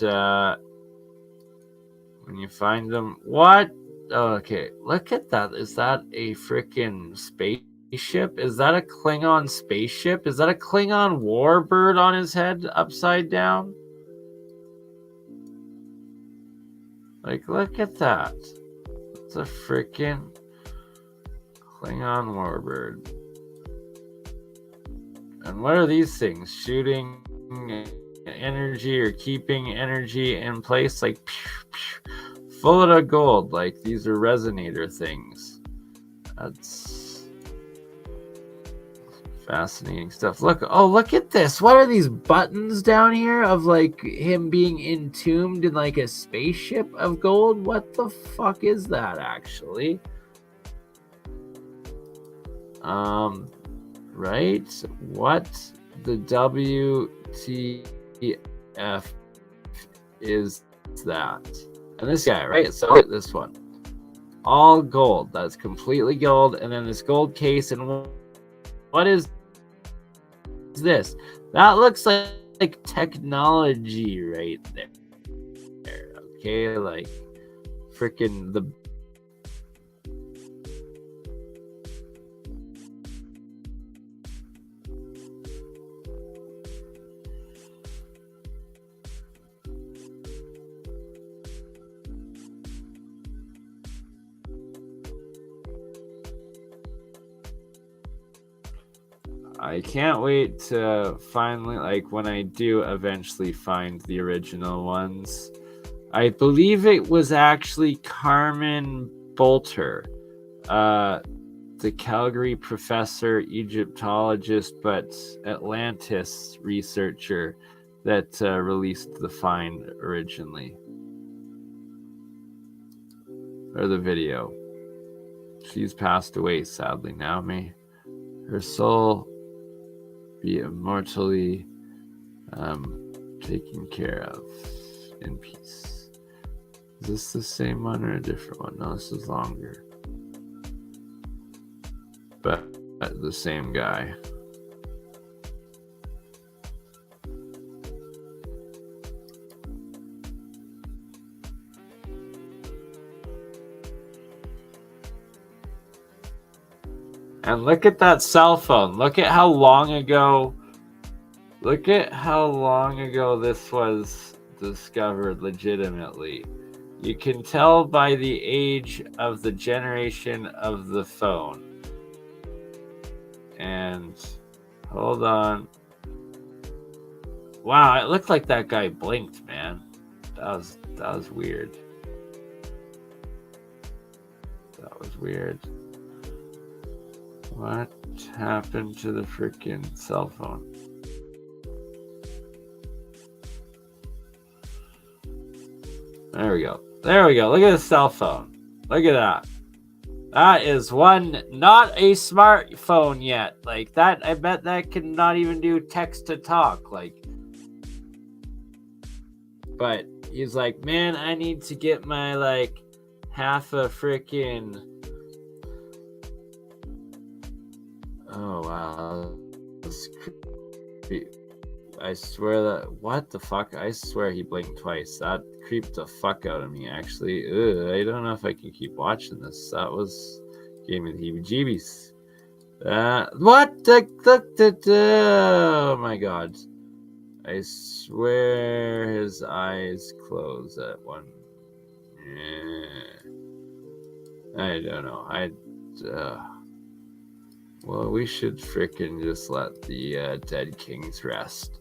when you find them, what? Oh, okay, look at that. Is that a freaking spaceship? Is that a Klingon spaceship? Is that a Klingon warbird on his head upside down? Like, look at that. It's a freaking Klingon warbird. And what are these things? Shooting energy or keeping energy in place? Like, full of gold. Like, these are resonator things. That's fascinating stuff. Look at this. What are these buttons down here of like him being entombed in like a spaceship of gold? What the fuck is that actually? Right? What the WTF is that? And this guy, right? So this one. All gold. That's completely gold. And then this gold case. And what is this? That looks like technology right there. Okay, like freaking the I can't wait to finally, like, when I do eventually find the original ones. I believe it was actually Carmen Bolter, the Calgary professor, Egyptologist, but Atlantis researcher that released the find originally. Or the video. She's passed away, sadly now. May her soul be immortally taken care of in peace. Is this the same one or a different one? No, this is longer. But the same guy. And look at that cell phone. Look at how long ago this was discovered legitimately. You can tell by the age of the generation of the phone. And hold on. Wow, it looked like that guy blinked, man. That was weird. That was weird. What happened to the freaking cell phone? There we go. There we go. Look at the cell phone. Look at that. That is one, not a smartphone yet. Like that, I bet that can not even do text to talk. Like, but he's like, man, I need to get my like half a freaking. Oh wow, that's creepy. I swear that, what the fuck? I swear he blinked twice. That creeped the fuck out of me, actually. Ugh, I don't know if I can keep watching this. That gave me the heebie-jeebies. What the, oh my god. I swear his eyes close at one. I don't know. Well, we should frickin' just let the dead kings rest.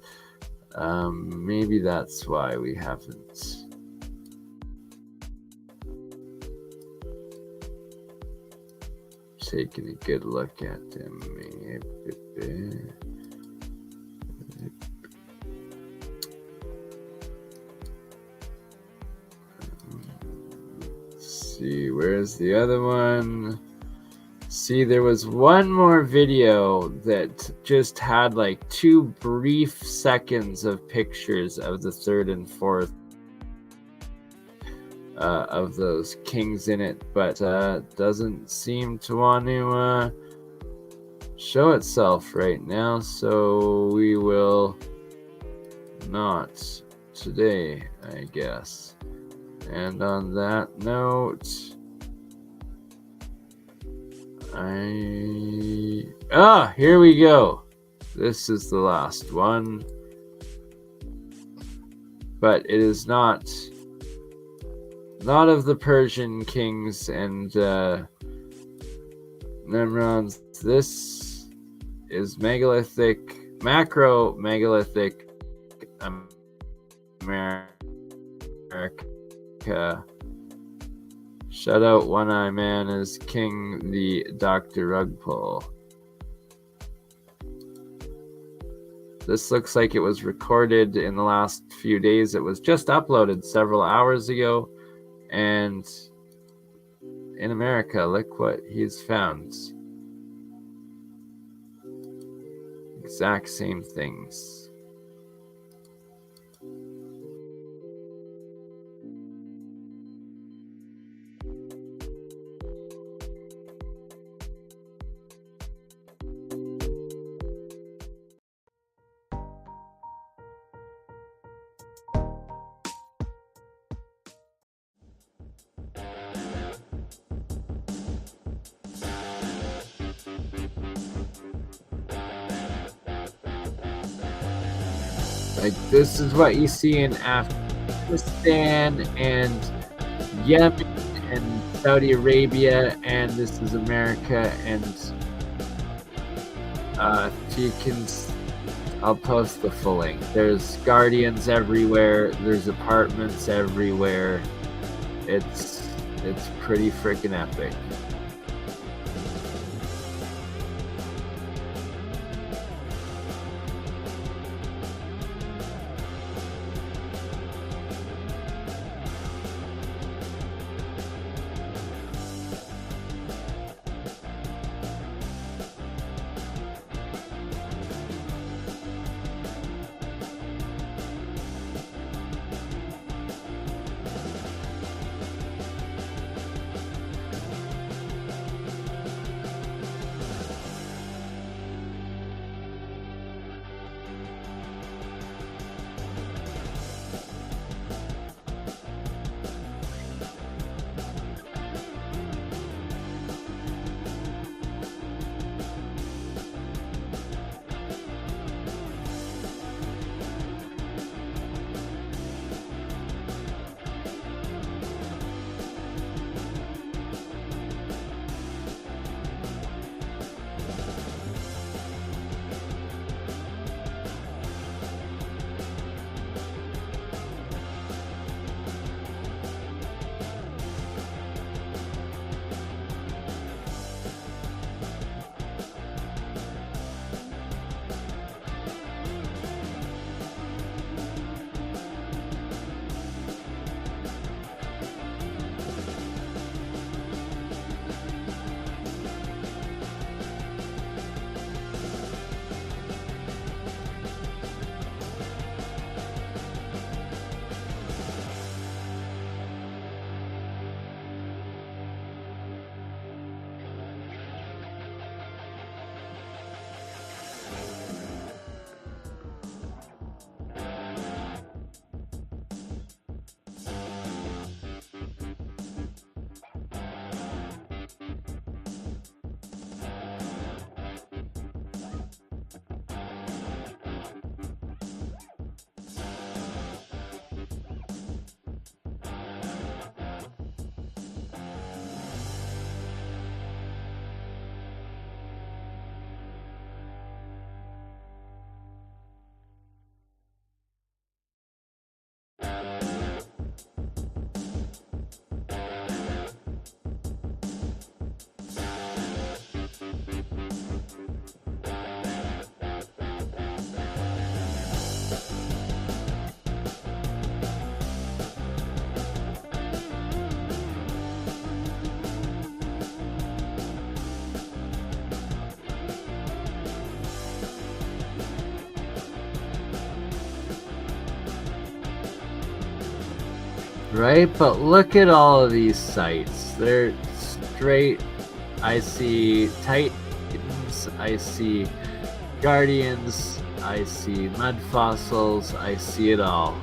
Maybe that's why we haven't. Taken a good look at them. Let's see, where's the other one? See, there was one more video that just had like 2 brief seconds of pictures of the 3rd and 4th of those kings in it, but doesn't seem to want to show itself right now, so we will not today, I guess. And on that note, here we go. This is the last one, but it is not of the Persian kings and Nimrods. This is megalithic, macro megalithic America. Shout out One-Eye Man as King the Dr. Rugpull. This looks like it was recorded in the last few days. It was just uploaded several hours ago. And in America, look what he's found. Exact same things. Like, this is what you see in Afghanistan and Yemen and Saudi Arabia, and this is America, and If you can, I'll post the full link. There's guardians everywhere. There's apartments everywhere. It's pretty freaking epic. Right, but look at all of these sites. They're straight. I see Titans, I see Guardians, I see mud fossils, I see it all.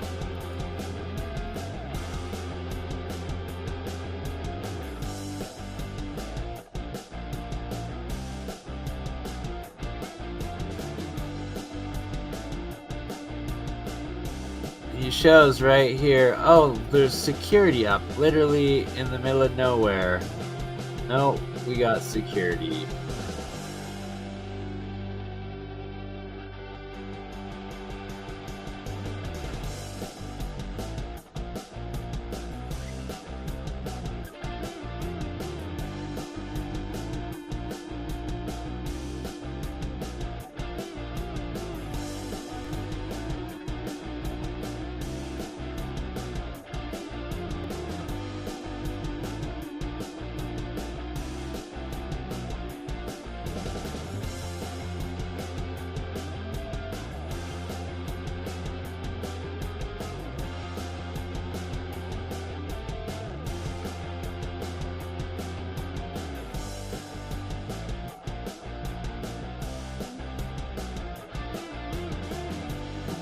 He shows right here, oh, there's security up, literally in the middle of nowhere. No, we got security.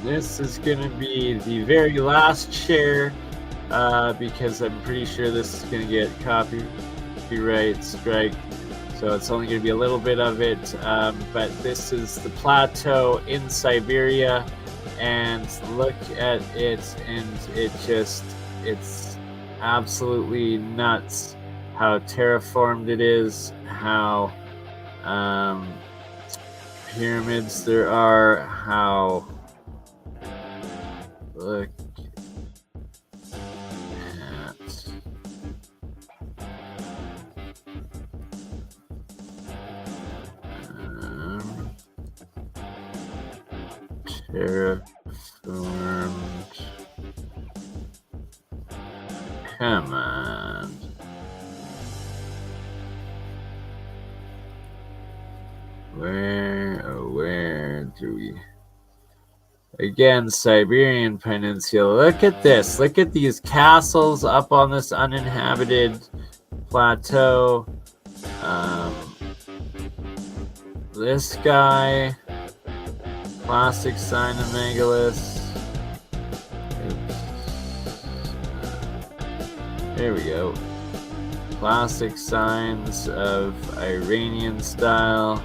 This is going to be the very last share because I'm pretty sure this is going to get copyright strike. So it's only going to be a little bit of it. But this is the plateau in Siberia. And look at it. And it's absolutely nuts how terraformed it is. How pyramids there are, how look at terraformed command. Where do we? Again, Siberian Peninsula. Look at this. Look at these castles up on this uninhabited plateau. This guy. Classic sign of megaliths. Oops. There we go. Classic signs of Iranian style.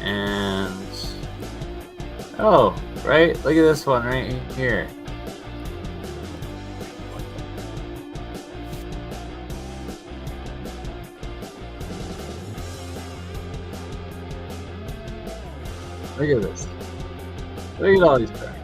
And oh, right, look at this one right here. Look at this. Look at all these things.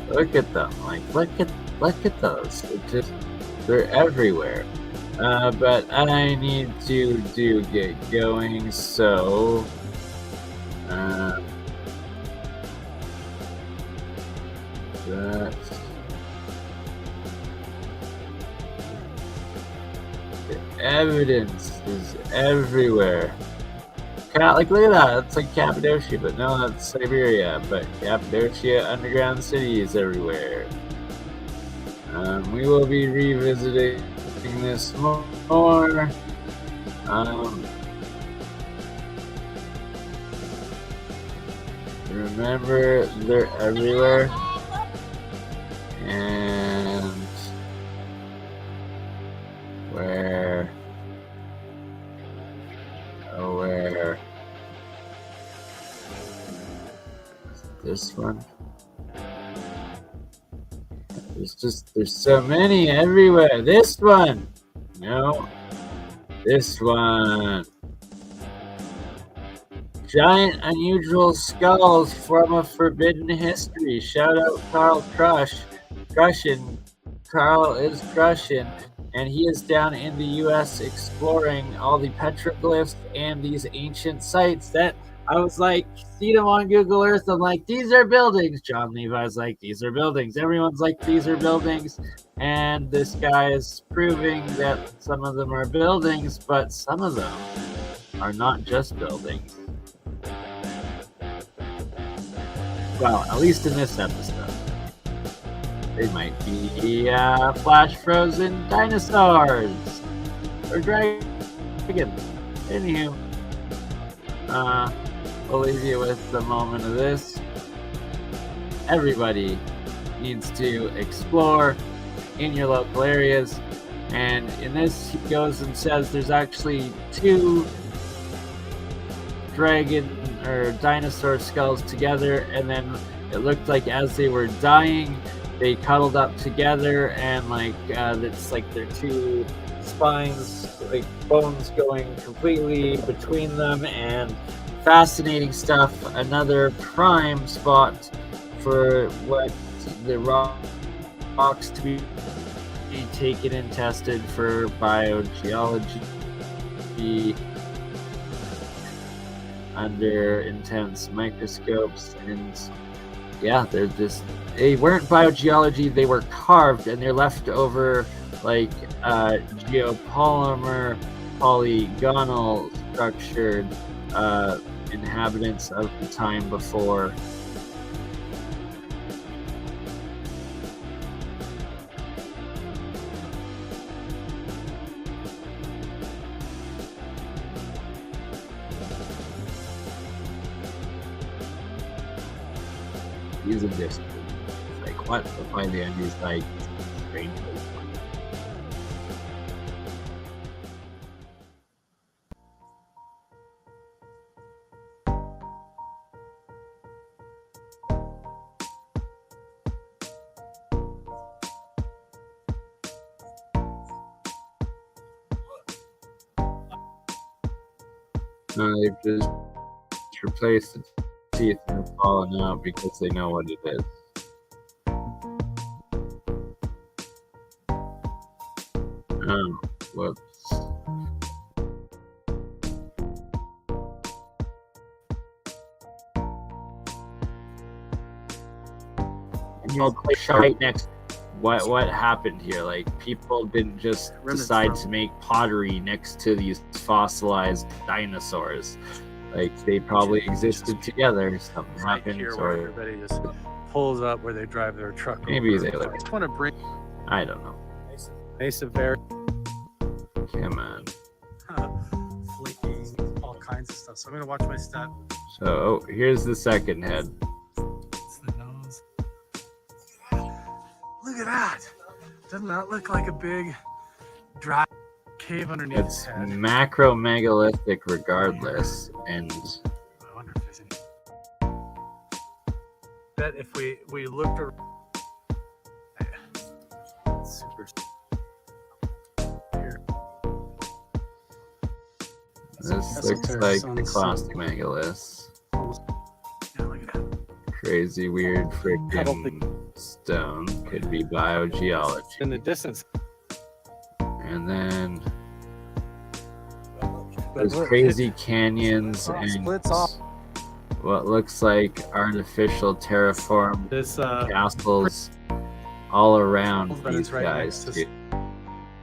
Look at them, like look at those. They're everywhere. But I need to get going, so that the evidence is everywhere. Like, look at that. It's like Cappadocia, but no, that's Siberia. But Cappadocia underground cities everywhere. We will be revisiting this more. Remember, they're everywhere. And where? Oh, where? This one? There's so many everywhere. This one! No. This one. Giant unusual skulls from a forbidden history. Shout out Carl Crushin. Carl is Crushin. And he is down in the US exploring all the petroglyphs and these ancient sites that I was like, see them on Google Earth. I'm like, these are buildings. John Levi's like, these are buildings. Everyone's like, these are buildings. And this guy is proving that some of them are buildings, but some of them are not just buildings. Well, at least in this episode. They might be flash frozen dinosaurs or dragons. Anywho, we'll leave you with the moment of this. Everybody needs to explore in your local areas, and in this he goes and says there's actually 2 dragon or dinosaur skulls together, and then it looked like as they were dying they cuddled up together, and like it's like their 2 spines, like bones going completely between them, and fascinating stuff. Another prime spot for what the rocks to be taken and tested for bio-geology under intense microscopes. And yeah, they weren't biogeology, they were carved, and they're left over like geopolymer, polygonal structured inhabitants of the time before. Using this, like what? To find the end is like strange. They've just replaced the teeth and they're falling out because they know what it is. Oh, whoops. And you'll click right next. What happened here? Like, people didn't just decide to make pottery next to these fossilized dinosaurs. Like, they probably existed together. Something Right happened, here, where or everybody just pulls up where they drive their truck. maybe over. they live. I just want to bring I don't know. Mesa Verde, Come on. flicking, all kinds of stuff. So I'm gonna watch my step. So, oh, here's the second head. It's the nose. Look at that! Doesn't that look like a big dry cave underneath It's its head? macro megalithic regardless, and I wonder if there's any. Bet if we looked around. Super. Here. this looks like the classic megaliths. Yeah, look at that. Crazy, weird, freaking stone. Could be bio-geology. In the distance. And then But there's look, crazy canyons it and splits off. what looks like artificial terraformed This castles all around but these it's right guys. next to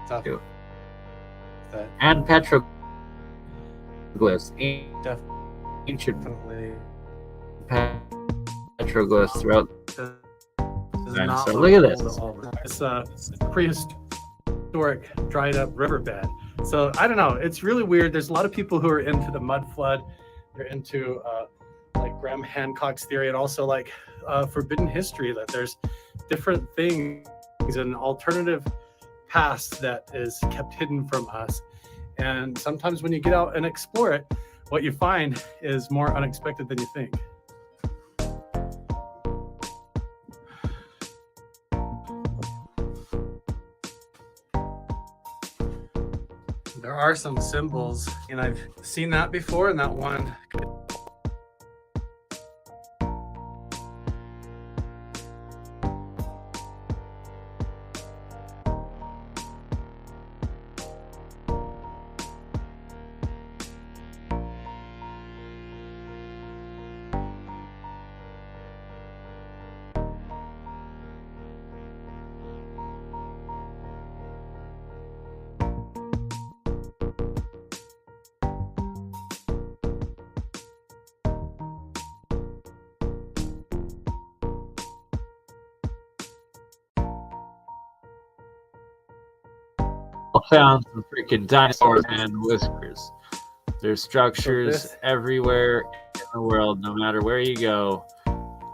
stuff too. that And petroglyphs. Ancient definitely petroglyphs throughout. does Dinosaur. not Look at look this. old. It's prehistoric dried up riverbed. So I don't know. It's really weird. There's a lot of people who are into the mud flood. They're into like Graham Hancock's theory, and also like forbidden history, that there's different things, an alternative past that is kept hidden from us. And sometimes when you get out and explore it, what you find is more unexpected than you think. There are some symbols, and I've seen that before, and that one. Found some freaking dinosaurs and whiskers. There's structures everywhere in the world, no matter where you go.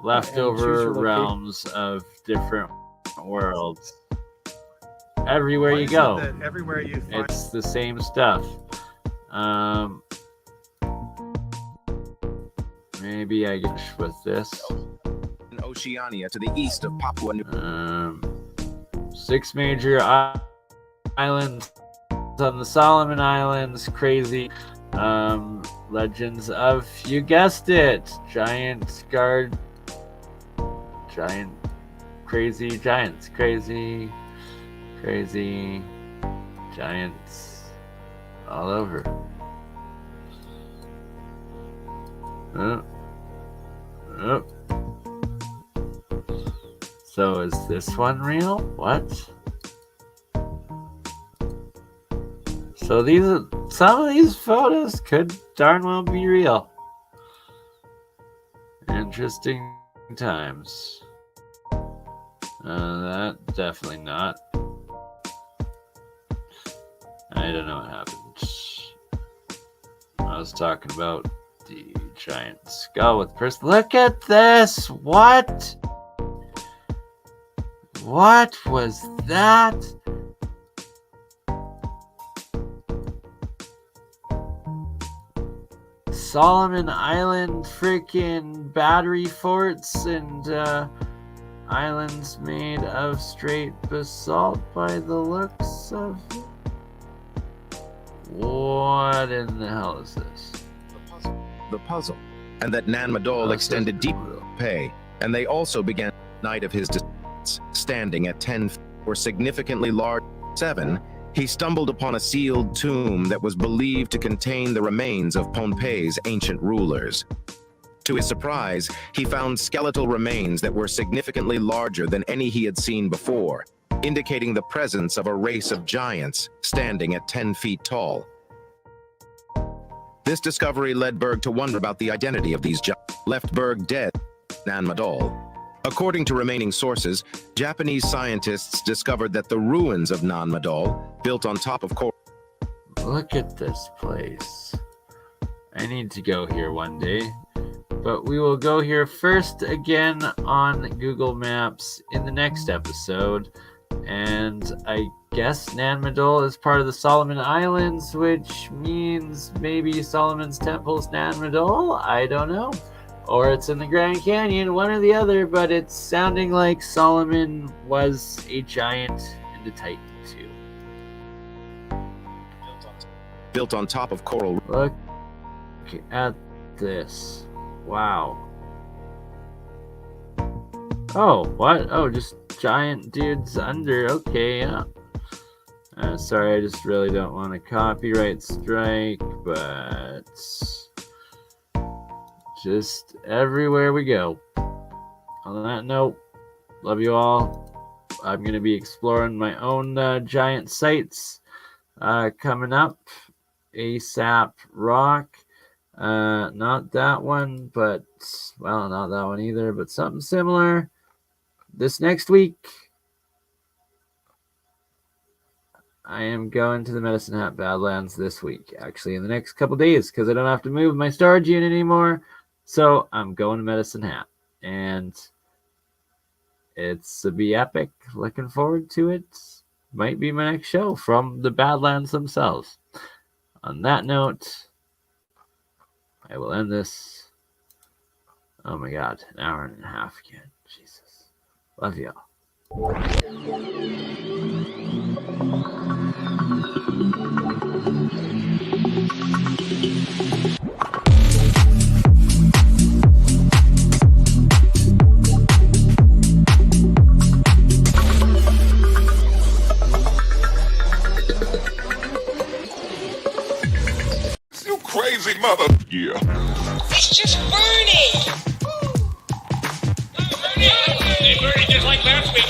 Leftover realms of different worlds. Everywhere you go, Everywhere you find. it's the same stuff. Maybe I get with this. In Oceania to the east of Papua New 6 major islands on the Solomon Islands. Crazy. Legends of, you guessed it, crazy giants, crazy giants all over. So is this one real? What? So some of these photos could darn well be real. Interesting times. That definitely not. I don't know what happened. I was talking about the giant skull with person. Look at this! What? What was that? Solomon Island freaking battery forts and islands made of straight basalt by the looks of it. What in the hell is this? The puzzle. And that Nan Madol extended deep pay, and they also began the night of his descent, standing at 10 or significantly large 7. He stumbled upon a sealed tomb that was believed to contain the remains of Pohnpei's ancient rulers. To his surprise, he found skeletal remains that were significantly larger than any he had seen before, indicating the presence of a race of giants standing at 10 feet tall. This discovery led Berg to wonder about the identity of these giants, left Berg dead, Nan Madol. According to remaining sources, Japanese scientists discovered that the ruins of Nan Madol, built on top of coral. Look at this place. I need to go here one day, but we will go here first again on Google Maps in the next episode. And I guess Nan Madol is part of the Solomon Islands, which means maybe Solomon's Temple's Nan Madol? I don't know. Or it's in the Grand Canyon, one or the other, but it's sounding like Solomon was a giant and a titan too. Built on top of coral. Look at this. Wow. Oh, what? Oh, just giant dudes under. Okay, yeah. Sorry, I just really don't want a copyright strike, but just everywhere we go. On that note, love you all. I'm going to be exploring my own giant sites coming up. ASAP Rock. Not that one, but, well, not that one either, but something similar. This next week, I am going to the Medicine Hat Badlands this week. Actually, in the next couple days, because I don't have to move my storage unit anymore. So I'm going to Medicine Hat, and it's be epic. Looking forward to it. Might be my next show from the Badlands themselves. On that note, I will end this. Oh my God, an hour and a half again. Jesus. Love y'all. You crazy mother. Yeah. It's just Bernie. Hey, Bernie, just like last week.